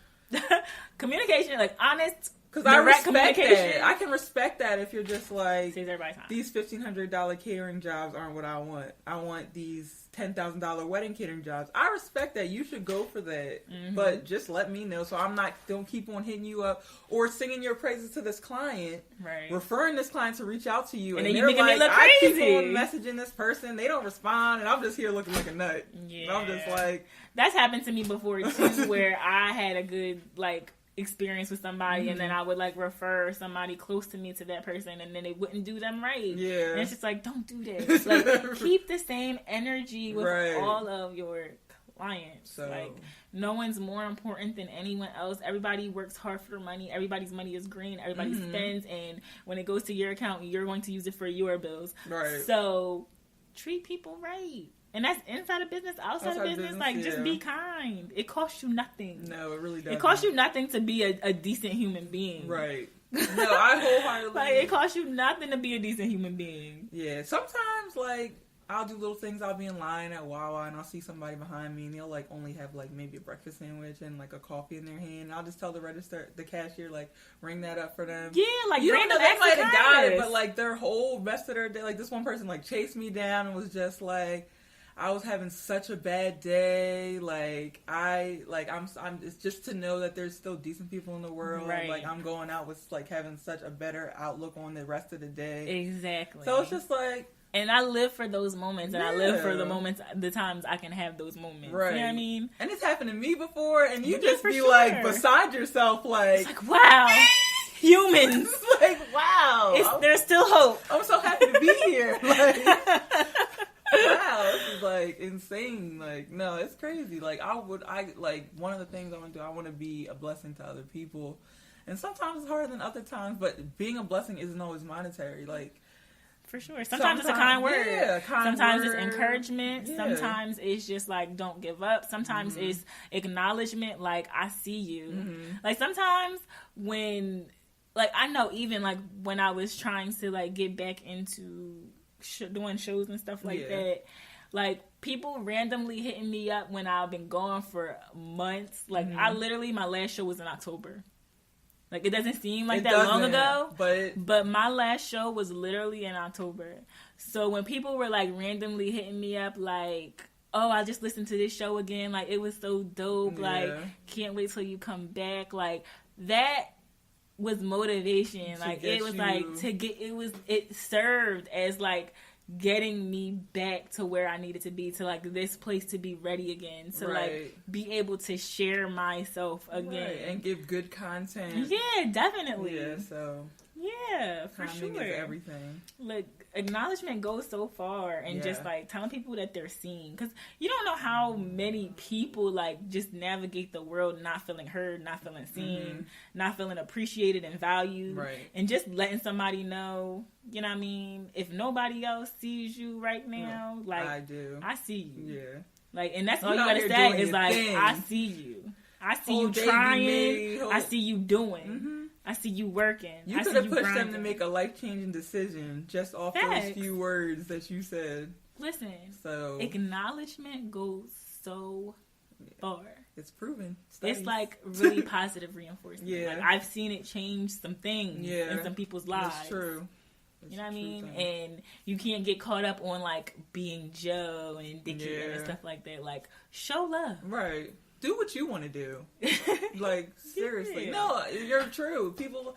Communication, like, honest, because I respect that. I can respect that if you're just like, saves everybody time. These $1,500 catering jobs aren't what I want. I want these $10,000 wedding catering jobs. I respect that. You should go for that. Mm-hmm. But just let me know, so don't keep on hitting you up or singing your praises to this client, referring this client to reach out to you, and then you making me look crazy. I keep on messaging this person, they don't respond, and I'm just here looking like a nut. Yeah, I'm just like, that's happened to me before too, where I had a good, like, experience with somebody, and then I would, like, refer somebody close to me to that person, and then they wouldn't do them right. Yeah. And it's just like, don't do that. Like, keep the same energy with all of your clients. So, like, no one's more important than anyone else. Everybody works hard for money. Everybody's money is green. Everybody spends, and when it goes to your account, you're going to use it for your bills. Right. So treat people right. And that's inside of business, outside of business. Like, just be kind. It costs you nothing. No, it really doesn't. It costs you nothing to be a decent human being. Right. No, I wholeheartedly... Like, it costs you nothing to be a decent human being. Yeah. Sometimes, like, I'll do little things. I'll be in line at Wawa and I'll see somebody behind me and they'll, like, only have, like, maybe a breakfast sandwich and, like, a coffee in their hand. And I'll just tell the cashier, like, ring that up for them. Yeah, like, you don't know, they might have got it, but, like, their whole rest of their day, like, this one person, like, chased me down and was just, like, I was having such a bad day. Like, I'm it's just to know that there's still decent people in the world. Right. Like, I'm going out with, like, having such a better outlook on the rest of the day. Exactly. So it's just like... And I live for those moments, and I live for the times I can have those moments. Right. You know what I mean? And it's happened to me before, and you just be, like, beside yourself, like... It's like, wow, humans. Like, wow. There's still hope. I'm so happy to be here. Like... Wow, this is, like, insane. Like, no, it's crazy. Like, one of the things I want to do, I want to be a blessing to other people. And sometimes it's harder than other times, but being a blessing isn't always monetary. Like, for sure. Sometimes it's a kind word. Yeah, sometimes it's encouragement. Yeah. Sometimes it's just, like, don't give up. Sometimes it's acknowledgement, like, I see you. Mm-hmm. Like, sometimes when, like, I know even, like, when I was trying to, like, get back into... doing shows and stuff like that, like, people randomly hitting me up when I've been gone for months. Like, I literally, my last show was in October. Like, it doesn't seem like that long ago, but my last show was literally in October. So when people were, like, randomly hitting me up, like, oh, I just listened to this show again, like, it was so dope, like, can't wait till you come back, like, that was motivation. Like, it was like it served as, like, getting me back to where I needed to be, to, like, this place to be ready again, to like be able to share myself again and give good content. Yeah, definitely. Yeah, so yeah, for sure. Is everything. Like, acknowledgement goes so far, and just, like, telling people that they're seen, because you don't know how many people, like, just navigate the world not feeling heard, not feeling seen, not feeling appreciated and valued, and just letting somebody know, you know what I mean, if nobody else sees you right now, like, I do, I see you. Yeah, like, and that's all you gotta say is, like, I see you. I see you trying. I see you doing. I see you working. You could have pushed them to make a life-changing decision just off those few words that you said. Listen, so acknowledgement goes so far. It's proven. Studies. It's, like, really positive reinforcement. Yeah. Like, I've seen it change some things in some people's lives. That's true. You know what I mean? And you can't get caught up on, like, being Joe and Dickie and stuff like that. Like, show love. Right. Do what you want to do. Like, seriously. Yeah. No, you're true. People,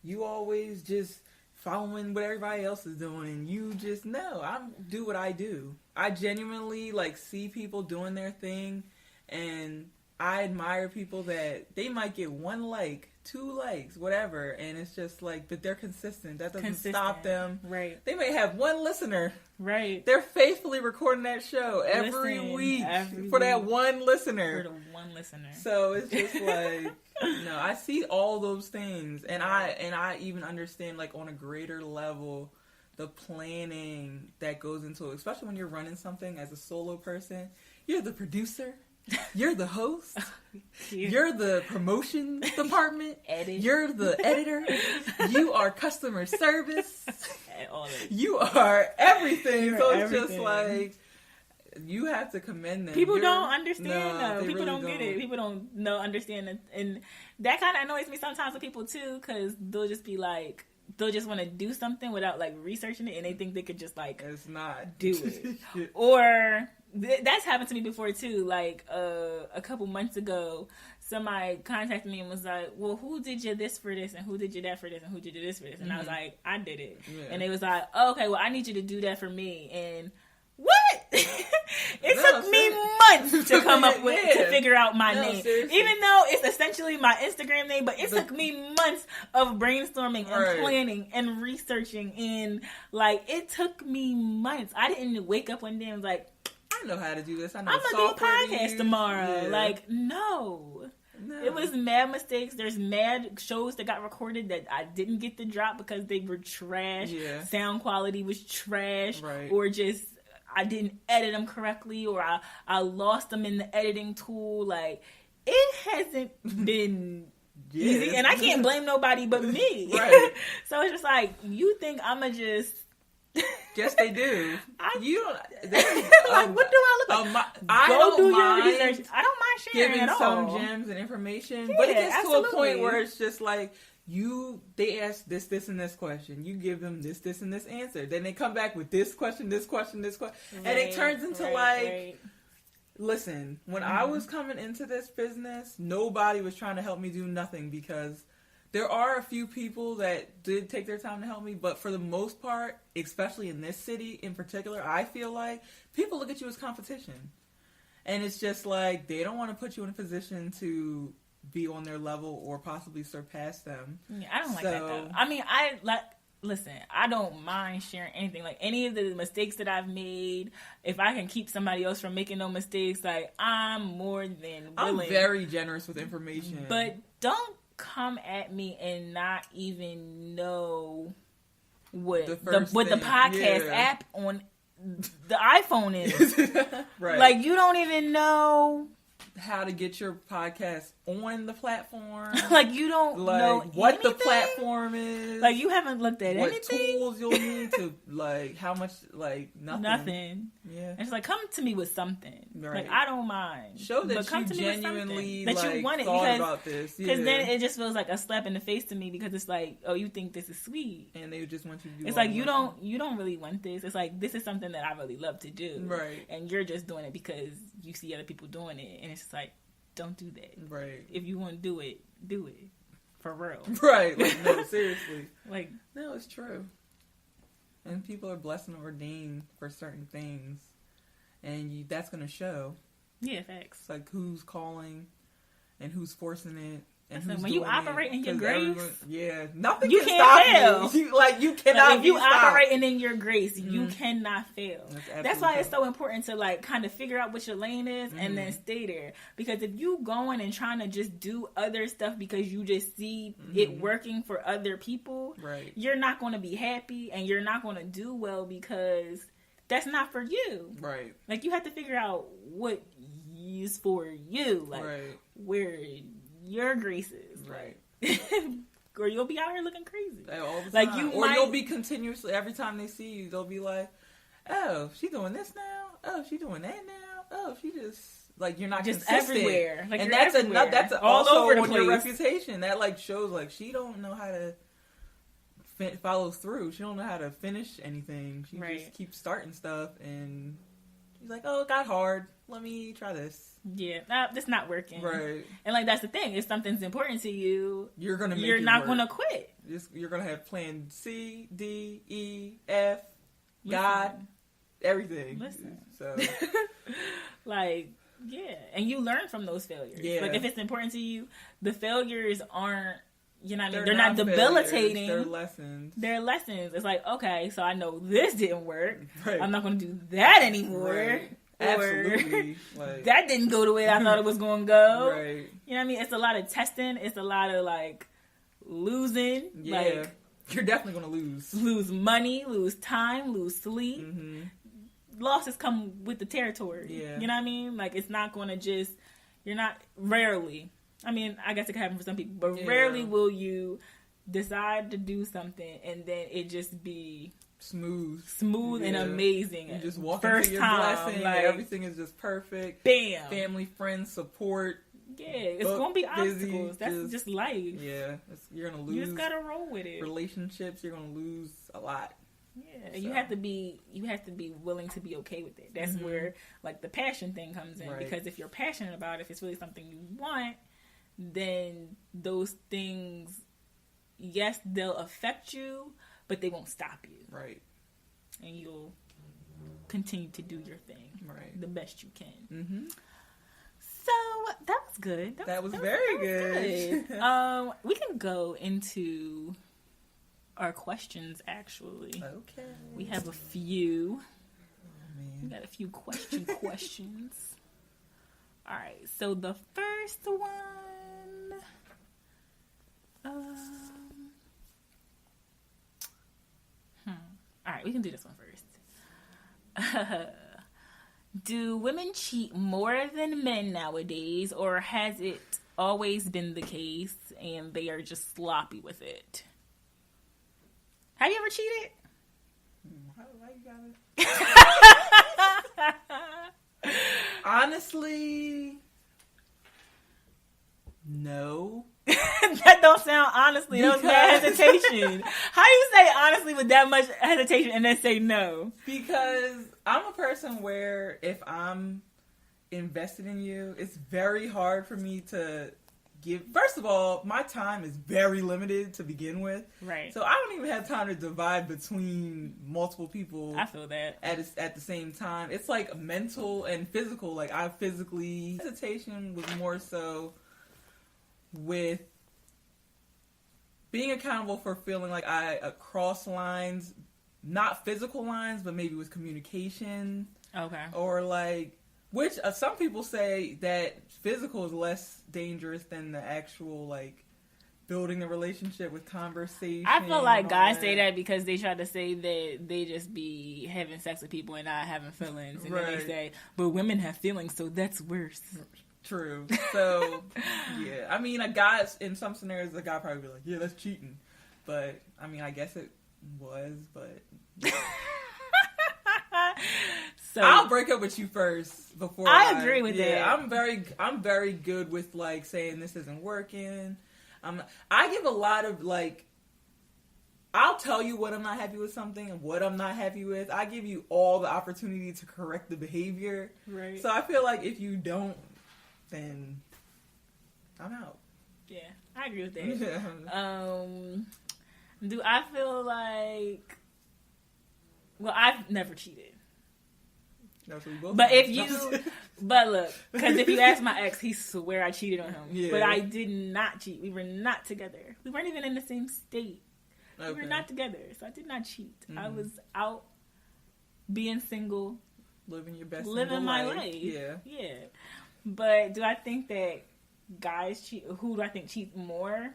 you always just following what everybody else is doing. You just, no, I do what I do. I genuinely, like, see people doing their thing, and I admire people that they might get 1 like, 2 likes, whatever, and it's just like, but they're consistent. That doesn't stop them. Right. They may have 1 listener. Right. They're faithfully recording that show every week for that 1 listener. For the 1 listener. So it's just like, no, I see all those things, and I even understand, like, on a greater level, the planning that goes into it, especially when you're running something as a solo person. You're the producer. You're the host. You're the promotion department. You're the editor. You are customer service. You are everything. So it's just like, you have to commend them. People don't understand, though. People really don't get it. People don't understand it. And that kind of annoys me sometimes with people, too, because they'll just be like, they'll just want to do something without, like, researching it, and they think they could just, like, it's not do it. Or that's happened to me before, too. Like, a couple months ago, somebody contacted me and was like, well, who did you this for this, and who did you that for this, and who did you this for this? And I was like, I did it. Yeah. And they was like, oh, okay, well, I need you to do that for me. And what? It took me months to come up with, to figure out my name. Seriously. Even though it's essentially my Instagram name, but it took me months of brainstorming and planning and researching, and, like, it took me months. I didn't wake up one day and was like, I know how to do this. I know I'm gonna do a podcast use. tomorrow. Yeah. Like, no. It was mad mistakes. There's mad shows that got recorded that I didn't get to drop because they were trash. Yeah. Sound quality was trash. Right. Or just I didn't edit them correctly, or I lost them in the editing tool. Like, it hasn't been easy, and I can't blame nobody but me. Right. So it's just like, you think I'ma just... Yes, they do. You don't. Like, what do I look like? I don't do mind your research. I don't mind sharing giving at all. some gems and information, but it gets to a point where it's just like they ask this, and this question. You give them this, and this answer. Then they come back with this question, right, and it turns into listen. When I was coming into this business, nobody was trying to help me do nothing because. There are a few people that did take their time to help me, but for the most part, especially in this city in particular, I feel like people look at you as competition. And it's just like, they don't want to put you in a position to be on their level or possibly surpass them. Yeah, I don't like that though. I mean, listen, I don't mind sharing anything. Like, any of the mistakes that I've made, if I can keep somebody else from making no mistakes, like, I'm more than willing. I'm very generous with information. But don't come at me and not even know what the podcast app on the iPhone is. Right. Like, you don't even know how to get your podcast on the platform. Like, you don't know what anything? the platform is. Like, you haven't looked at what anything. Tools you'll need to, like, how much, like, nothing. Yeah. And it's like, come to me with something. Right. Like, I don't mind. Show that but come you to genuinely me with that you want it, thought about this. Because then it just feels like a slap in the face to me, because it's like, oh, you think this is sweet. And they just want you to do it's like, you don't really want this. It's like, this is something that I really love to do. Right. And you're just doing it because you see other people doing it. And it's just like, don't do that. Right. If you want to do it, do it. For real. Right. Like, no, seriously. Like, no, it's true. And people are blessed and ordained for certain things. And that's going to show. Yeah, facts. It's like, who's calling and who's forcing it. And listen, when you operate in your grace, nothing you can stop fail. You cannot. Like, if you operating in your grace, you cannot fail. That's why it's so important to, like, kind of figure out what your lane is and then stay there. Because if you going and trying to just do other stuff because you just see it working for other people, right, you're not going to be happy and you're not going to do well because that's not for you. Right. Like, you have to figure out what is for you. Like, where your grace is, right? Or you'll be out here looking crazy. All the like time. You'll be continuously, every time they see you, they'll be like, "Oh, she doing this now. Oh, she doing that now. Oh, she just like you're not just consistent. Everywhere." Like, and that's everywhere. That's all also over the on place. Your reputation. That like shows like she don't know how to follow through. She don't know how to finish anything. She just keeps starting stuff, and she's like, "Oh, it got hard. Let me try this." Yeah, that's not working. Right. And like, that's the thing. If something's important to you, you're gonna make you're it not work. gonna quit. You're gonna have plan C, D, E, F, God, everything. Listen. So, like, yeah, and you learn from those failures. Yeah. Like, if it's important to you, the failures aren't. You know what I mean? They're not debilitating. They're lessons. They're lessons. It's like, okay, so I know this didn't work. Right. I'm not going to do that anymore. Right. Absolutely. Like, that didn't go the way I thought it was going to go. Right. You know what I mean? It's a lot of testing. It's a lot of, like, losing. Yeah. Like, you're definitely going to lose. Lose money, lose time, lose sleep. Mm-hmm. Losses come with the territory. Yeah. You know what I mean? Like, it's not going to just, you're not, rarely. I mean, I guess it could happen for some people, but rarely will you decide to do something and then it just be smooth and amazing. You just walk first into your time, blessing, like, everything is just perfect. Bam. Family, friends, support. Yeah, it's going to be obstacles. That's just life. Yeah, you're going to lose. You just got to roll with it. Relationships, you're going to lose a lot. Yeah, so. you have to be willing to be okay with it. That's where, like, the passion thing comes in. Right. Because if you're passionate about it, if it's really something you want, then those things, yes, they'll affect you, but they won't stop you. Right. And you'll continue to do your thing. Right. The best you can. Mm-hmm. So, that was good. That was very good. We can go into our questions, actually. Okay. We have a few. man. We got a few questions. All right, so the first one. All right, we can do this one first. Do women cheat more than men nowadays, or has it always been the case and they are just sloppy with it? Have you ever cheated? Why you gotta... Honestly, no. That don't sound honestly. That was bad hesitation. How do you say honestly with that much hesitation and then say no? Because I'm a person where if I'm invested in you, it's very hard for me to give. First of all, my time is very limited to begin with. Right. So I don't even have time to divide between multiple people. I feel that. At the same time. It's like mental and physical. Like I physically... Hesitation was more so with being accountable for feeling like I cross lines, not physical lines, but maybe with communication. Okay. Or like, which some people say that physical is less dangerous than the actual like building a relationship with conversation. I feel like guys say that because they try to say that they just be having sex with people and not having feelings. And then they say, but women have feelings, so that's worse. True. So, yeah. I mean, in some scenarios, a guy probably be like, yeah, that's cheating. But, I mean, I guess it was, but... So I'll break up with you first before I agree with that. I'm very good with, like, saying this isn't working. I give a lot of, like... I'll tell you what I'm not happy with something and what I'm not happy with. I give you all the opportunity to correct the behavior. Right. So I feel like if you don't, then I'm out. Yeah, I agree with that. Do I feel like... Well, I've never cheated. That's what we both but if you... But look, because if you ask my ex, he swear I cheated on him. Yeah. But I did not cheat. We were not together. We weren't even in the same state. Okay. We were not together, so I did not cheat. Mm-hmm. I was out being single. Living your best living my life. Yeah. But do I think that guys cheat? Who do I think cheats more?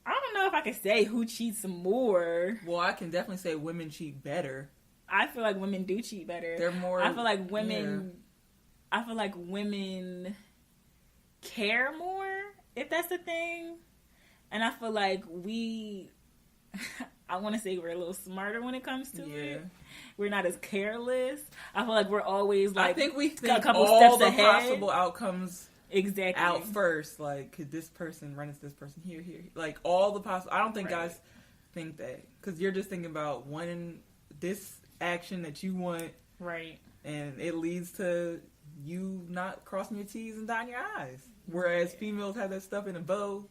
I don't know if I can say who cheats more. Well, I can definitely say women cheat better. I feel like women do cheat better. They're more... I feel like women... Yeah. I feel like women care more, if that's the thing. And I feel like we... I want to say we're a little smarter when it comes to it. We're not as careless. I feel like we're always like... I think we think a couple all steps the ahead. Possible outcomes... Exactly. Out first, like, could this person run into this person here? Like, all the possible... I don't think guys think that. Because you're just thinking about wanting this action that you want. Right. And it leads to you not crossing your T's and dotting your I's. Whereas females have that stuff in a bow.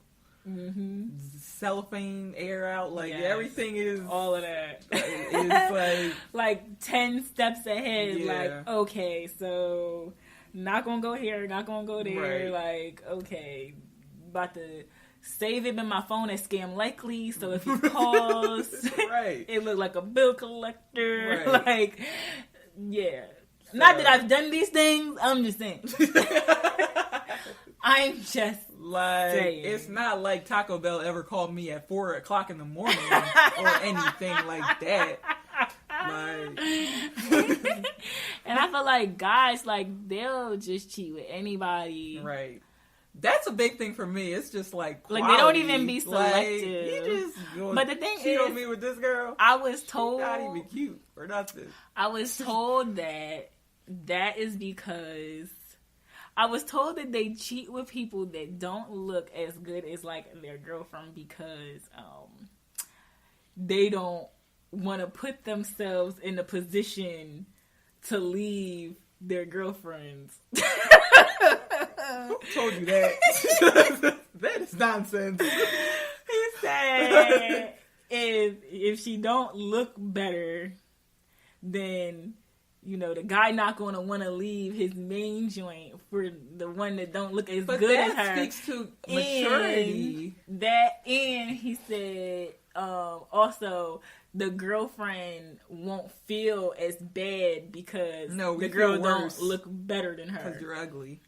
Mm-hmm. Cellophane, air out. Like, everything is... All of that. It's like 10 steps ahead. Yeah. Like, okay, so... Not gonna go here, not gonna go there. Right. Like, okay, about to save it in my phone as scam likely. So if he calls, it look like a bill collector. Right. Like, yeah. So. Not that I've done these things. I'm just saying. I'm just like saying. It's not like Taco Bell ever called me at 4:00 in the morning or anything like that. Like. And I feel like guys, like, they'll just cheat with anybody. Right. That's a big thing for me. It's just like quality. Like, they don't even be selective. Like, you just but the thing cheat on me with this girl. I was told... She's not even cute or nothing. I was told that is because... I was told that they cheat with people that don't look as good as, like, their girlfriend because they don't want to put themselves in a position to leave their girlfriends. Who told you that? That is nonsense. He said if she don't look better, then the guy not going to want to leave his main joint for the one that don't look as good as her. That speaks to maturity. And he said also the girlfriend won't feel as bad because the girl don't look better than her. Because you're ugly.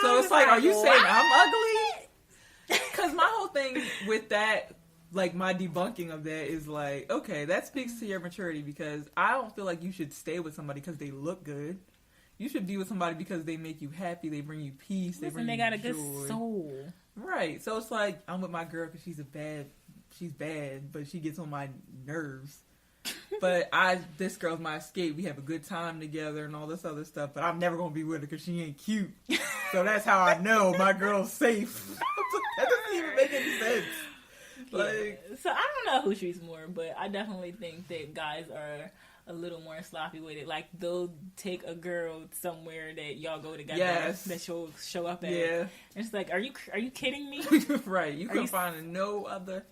So it's like, are you saying I'm ugly? Because my whole thing with that, like my debunking of that is like, okay, that speaks to your maturity, because I don't feel like you should stay with somebody because they look good. You should be with somebody because they make you happy, they bring you peace, they got a good soul. Right. So it's like, I'm with my girl because she's bad, but she gets on my nerves. But this girl's my escape. We have a good time together and all this other stuff. But I'm never gonna be with her because she ain't cute. So that's how I know my girl's safe. That doesn't even make any sense. So I don't know who treats more, but I definitely think that guys are a little more sloppy with it. Like, they'll take a girl somewhere that y'all go together, that she'll show up at. Yeah. And it's like, are you kidding me? Right. You can find no other.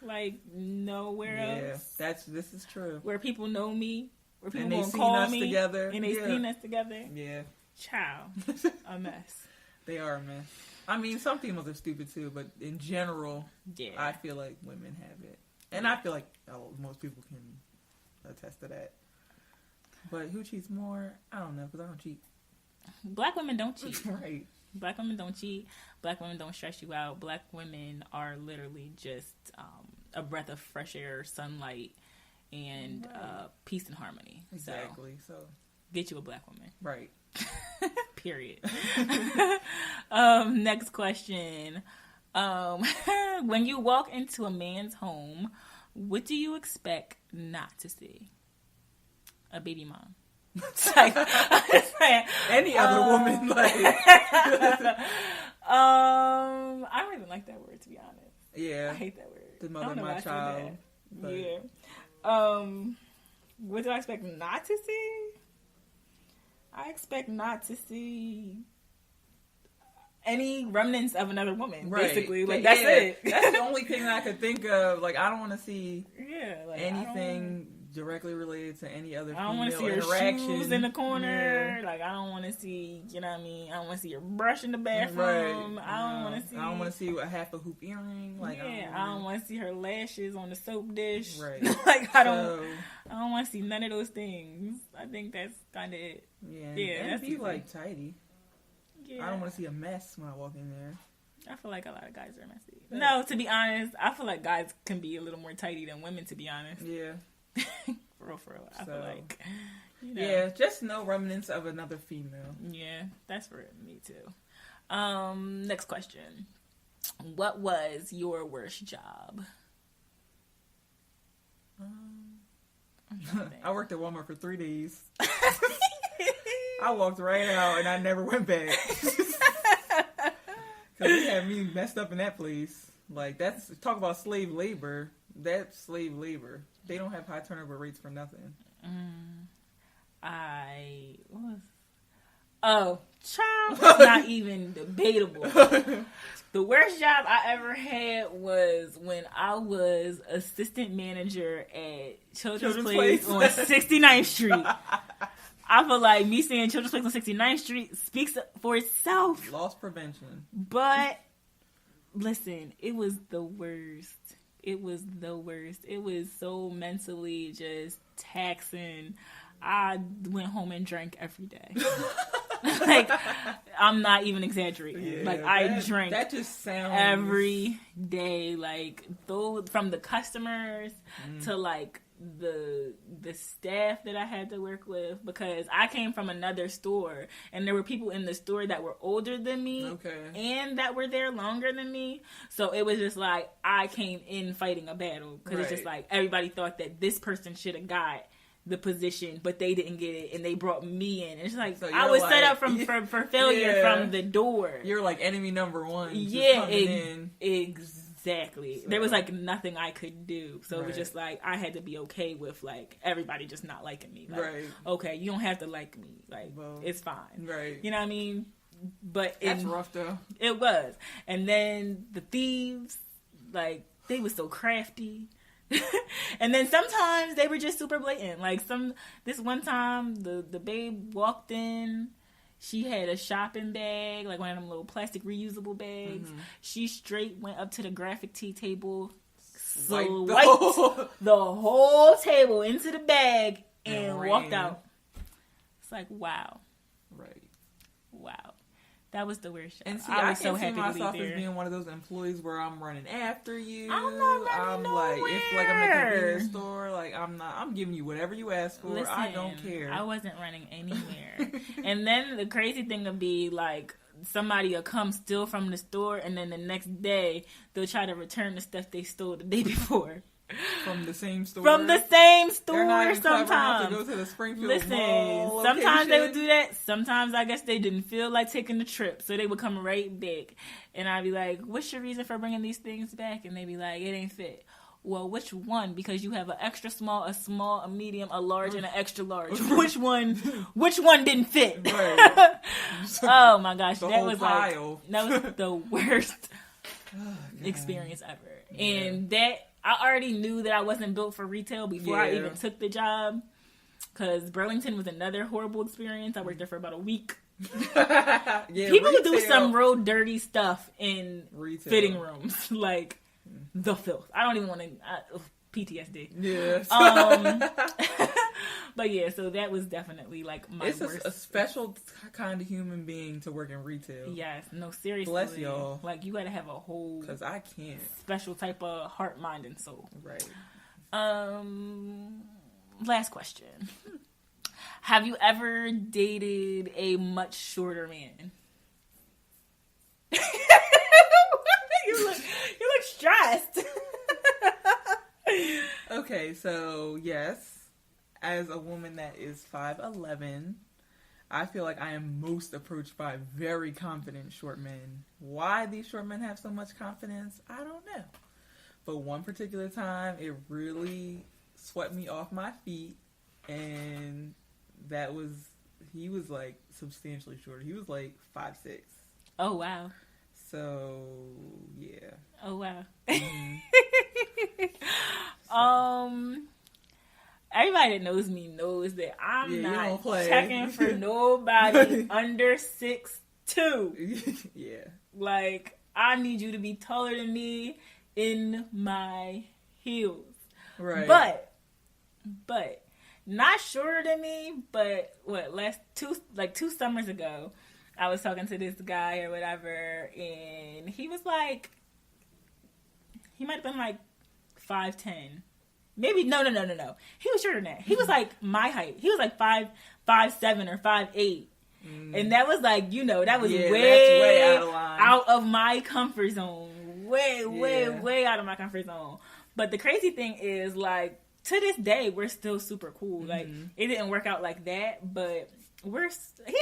Like, nowhere else. Yeah, this is true. Where people know me, where people gonna call me together, and they seen us together. Yeah, child, a mess. They are a mess. I mean, some females are stupid too, but in general, I feel like women have it, and I feel like most people can attest to that. But who cheats more? I don't know, because I don't cheat. Black women don't cheat. Right. Black women don't cheat. Black women don't stress you out. Black women are literally just a breath of fresh air, sunlight, and peace and harmony. Exactly. So get you a black woman. Right. Period. Next question. When you walk into a man's home, what do you expect not to see? A baby mom. Like, any other woman, like. I don't even like that word, to be honest. Yeah, I hate that word. The mother of my child. But... Yeah. What do I expect not to see? I expect not to see any remnants of another woman. Right. Basically, like that's it. That's the only thing I could think of. Like, I don't want to see anything directly related to any other female interaction. I don't want to see your shoes in the corner. Yeah. Like, I don't want to see, you know what I mean? I don't want to see your brush in the bathroom. Right. I don't want to see... I don't want to see a half a hoop earring. Like, I don't want to see her lashes on the soap dish. Right. Like, I don't want to see none of those things. I think that's kind of it. Yeah, and be, like, tidy. Yeah. I don't want to see a mess when I walk in there. I feel like a lot of guys are messy. Yeah. No, to be honest, I feel like guys can be a little more tidy than women, to be honest. Yeah. For real. I feel like, just no remnants of another female. Yeah, that's for me too. Next question. What was your worst job? I worked at Walmart for 3 days. I walked right out and I never went back. Because they had me messed up in that place. Like, talk about slave labor. That's slave labor. They don't have high turnover rates for nothing. Child, it's not even debatable. The worst job I ever had was when I was assistant manager at Children's Place on 69th Street. I feel like me saying Children's Place on 69th Street speaks for itself. Loss prevention. But, listen, it was the worst. It was the worst. It was so mentally just taxing. I went home and drank every day. Like, I'm not even exaggerating. Yeah, like, I drank that just sounds... every day. Like, from the customers to, like, the staff that I had to work with, because I came from another store and there were people in the store that were older than me and that were there longer than me. So it was just like I came in fighting a battle, because it's just like everybody thought that this person should have got the position, but they didn't get it, and they brought me in. It's like I was set up for failure from the door. You're like enemy number one. Exactly. So, there was like nothing I could do. So it was just like I had to be okay with like everybody just not liking me. Like, okay, you don't have to like me. Like, it's fine. Right. You know what I mean? But that's rough though. It was. And then the thieves, like, they were so crafty. And then sometimes they were just super blatant. Like this one time the babe walked in. She had a shopping bag, like one of them little plastic reusable bags. She straight went up to the graphic tee table, swiped the whole table into the bag and walked out. It's like, wow. Right. Wow. That was the worst. And see, I can't see myself as being one of those employees where I'm running after you. I'm not running nowhere. If like I'm at the convenience store, like I'm giving you whatever you ask for. Listen, I don't care. I wasn't running anywhere. And then the crazy thing would be like somebody will come steal from the store, and then the next day they'll try to return the stuff they stole the day before. From the same store. From the same store. They're not even sometimes. clever enough to go to the Springfield Listen, Mall sometimes location. they would do that. Sometimes I guess they didn't feel like taking the trip, so they would come right back, and I'd be like, "What's your reason for bringing these things back?" And they'd be like, "It ain't fit." Well, which one? Because you have an extra small, a small, a medium, a large, and an extra large. Which one? Which one didn't fit? Right. Oh my gosh, that was pile. That was the worst experience ever. Yeah. And that I already knew that I wasn't built for retail before I even took the job. Because Burlington was another horrible experience. I worked there for about a week. People would do some real dirty stuff in fitting rooms, like the filth. I don't even want to. PTSD. Yes. But yeah, so that was definitely like my worst. It's a special kind of human being to work in retail. Yes, no, seriously. Bless y'all. Like you got to have a whole. Because I can't. Special type of heart, mind, and soul. Right. Last question. Have you ever dated a much shorter man? You look stressed. Okay, so yes, as a woman that is 5'11", I feel like I am most approached by very confident short men. Why these short men have so much confidence, I don't know. But one particular time, it really swept me off my feet, and he was like substantially shorter. He was like 5'6". Oh wow. So yeah. Oh wow. Mm-hmm. Everybody that knows me knows that I'm not checking for nobody under 6'2". Yeah. Like, I need you to be taller than me in my heels. Right. But not shorter than me, but two summers ago, I was talking to this guy or whatever, and he was like, he might have been like 5'10". Maybe no. He was shorter than that. He was like my height. He was like 5'7" or 5'8". And that was like, that was way out of line. Out of my comfort zone. Way out of my comfort zone. But the crazy thing is, like, to this day, we're still super cool. Like, it didn't work out like that, but he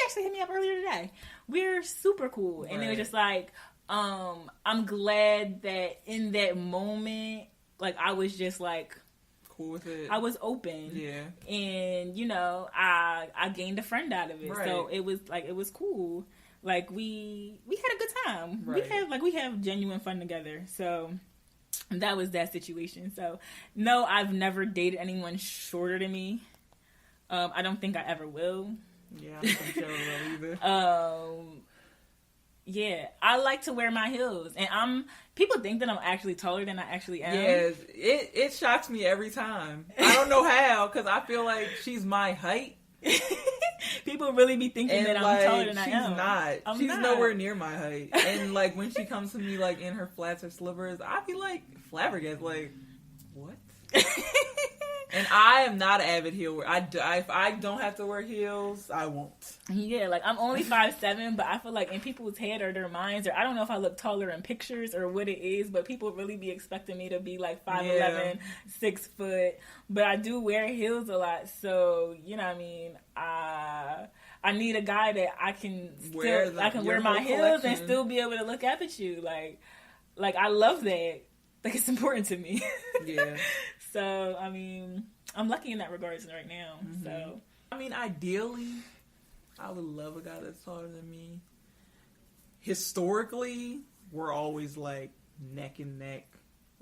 actually hit me up earlier today. We're super cool. Right. And it was just like, I'm glad that in that moment, like, I was just like, cool with it. I was open. Yeah. And, I gained a friend out of it. Right. So it was cool. Like, we had a good time. Right. We have genuine fun together. So that was that situation. So no, I've never dated anyone shorter than me. I don't think I ever will. Yeah, I'm pretty sure I will either. Yeah, I like to wear my heels, and people think that I'm actually taller than I actually am. Yes, it shocks me every time. I don't know how, because I feel like she's my height. People really be thinking that I'm taller than I am. She's nowhere near my height. And like when she comes to me like in her flats or slippers, I be like flabbergasted, like, what? And I am not an avid heel wearer. If I don't have to wear heels, I won't. Yeah, like I'm only 5'7", but I feel like in people's head or their minds, or I don't know if I look taller in pictures or what it is, but people really be expecting me to be like 5'11", 6 foot. But I do wear heels a lot, so you know what I mean. I need a guy that I can wear my heels and still be able to look up at you. Like I love that. Like it's important to me. Yeah. So, I mean, I'm lucky in that regards right now. Mm-hmm. So, I mean, ideally, I would love a guy that's taller than me. Historically, we're always like neck and neck,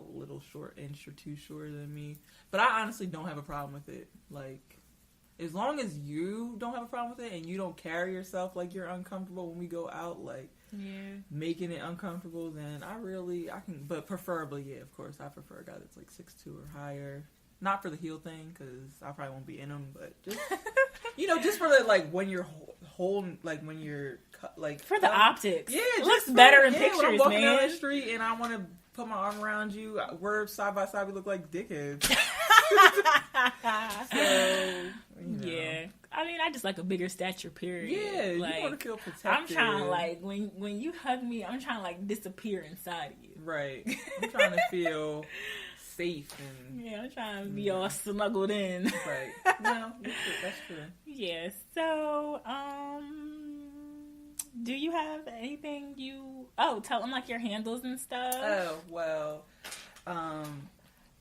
a little short, inch or two shorter than me. But I honestly don't have a problem with it. Like, as long as you don't have a problem with it and you don't carry yourself like you're uncomfortable when we go out, like making it uncomfortable, then I can, but preferably, yeah, of course, I prefer a guy that's like 6'2" or higher. Not for the heel thing, because I probably won't be in them, but just, just for the, like, when you're holding, like, when you're, like... For the optics. Yeah, it looks better in pictures, when I'm walking man. down the street and I want to put my arm around you, we're side by side, we look like dickheads. So, yeah. I mean, I just like a bigger stature, period. Yeah, like, you want to feel protected. I'm trying to, like, when you hug me, I'm trying to, like, disappear inside of you. Right. I'm trying to feel... safe and I'm trying to be all snuggled in. Right. No, that's true. Yeah. So, do you have anything tell them like your handles and stuff? Oh, well,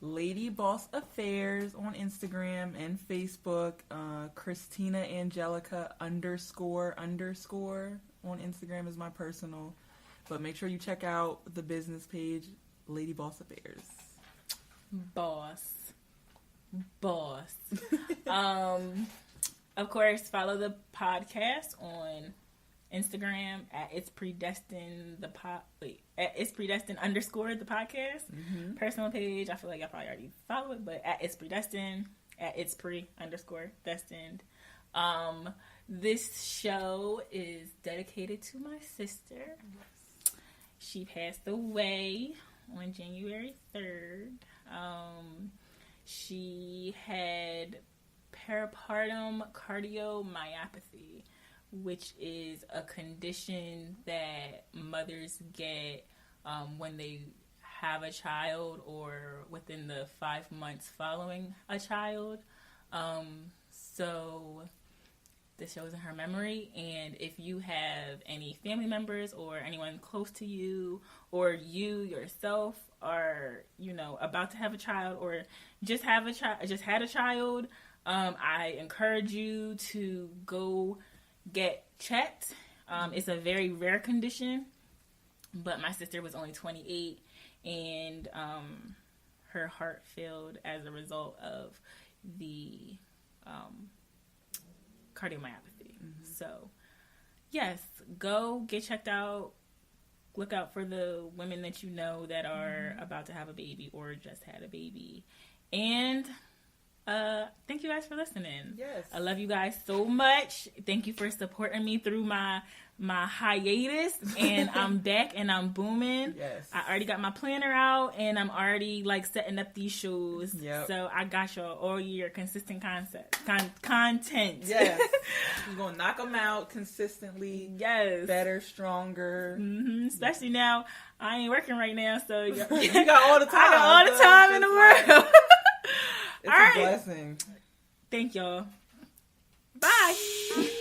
LadyBoss Affairs on Instagram and Facebook, Christina Angelica _ on Instagram is my personal, but make sure you check out the business page, LadyBoss Affairs. Boss. Of course, follow the podcast on Instagram at It's Predestined the podcast. Mm-hmm. Personal page, I feel like I probably already follow it, but at It's Predestined, at It's Pre_Destined. This show is dedicated to my sister. Yes. She passed away on January 3rd. She had peripartum cardiomyopathy, which is a condition that mothers get when they have a child or within the 5 months following a child. So this shows in her memory, and if you have any family members or anyone close to you, or you yourself are, about to have a child, or just had a child, I encourage you to go get checked. It's a very rare condition, but my sister was only 28, and her heart failed as a result of the cardiomyopathy. Mm-hmm. So, yes, go get checked out. Look out for the women that you know that are about to have a baby or just had a baby. And thank you guys for listening. Yes. I love you guys so much. Thank you for supporting me through my hiatus, and I'm back and I'm booming. Yes. I already got my planner out and I'm already like setting up these shows. Yep. So I got y'all all year consistent content. Yes. You're going to knock them out consistently. Yes. Better, stronger. Mm-hmm. Especially now, I ain't working right now, so you got all the time. I got all the time in the world. It's a blessing. Thank y'all. Bye.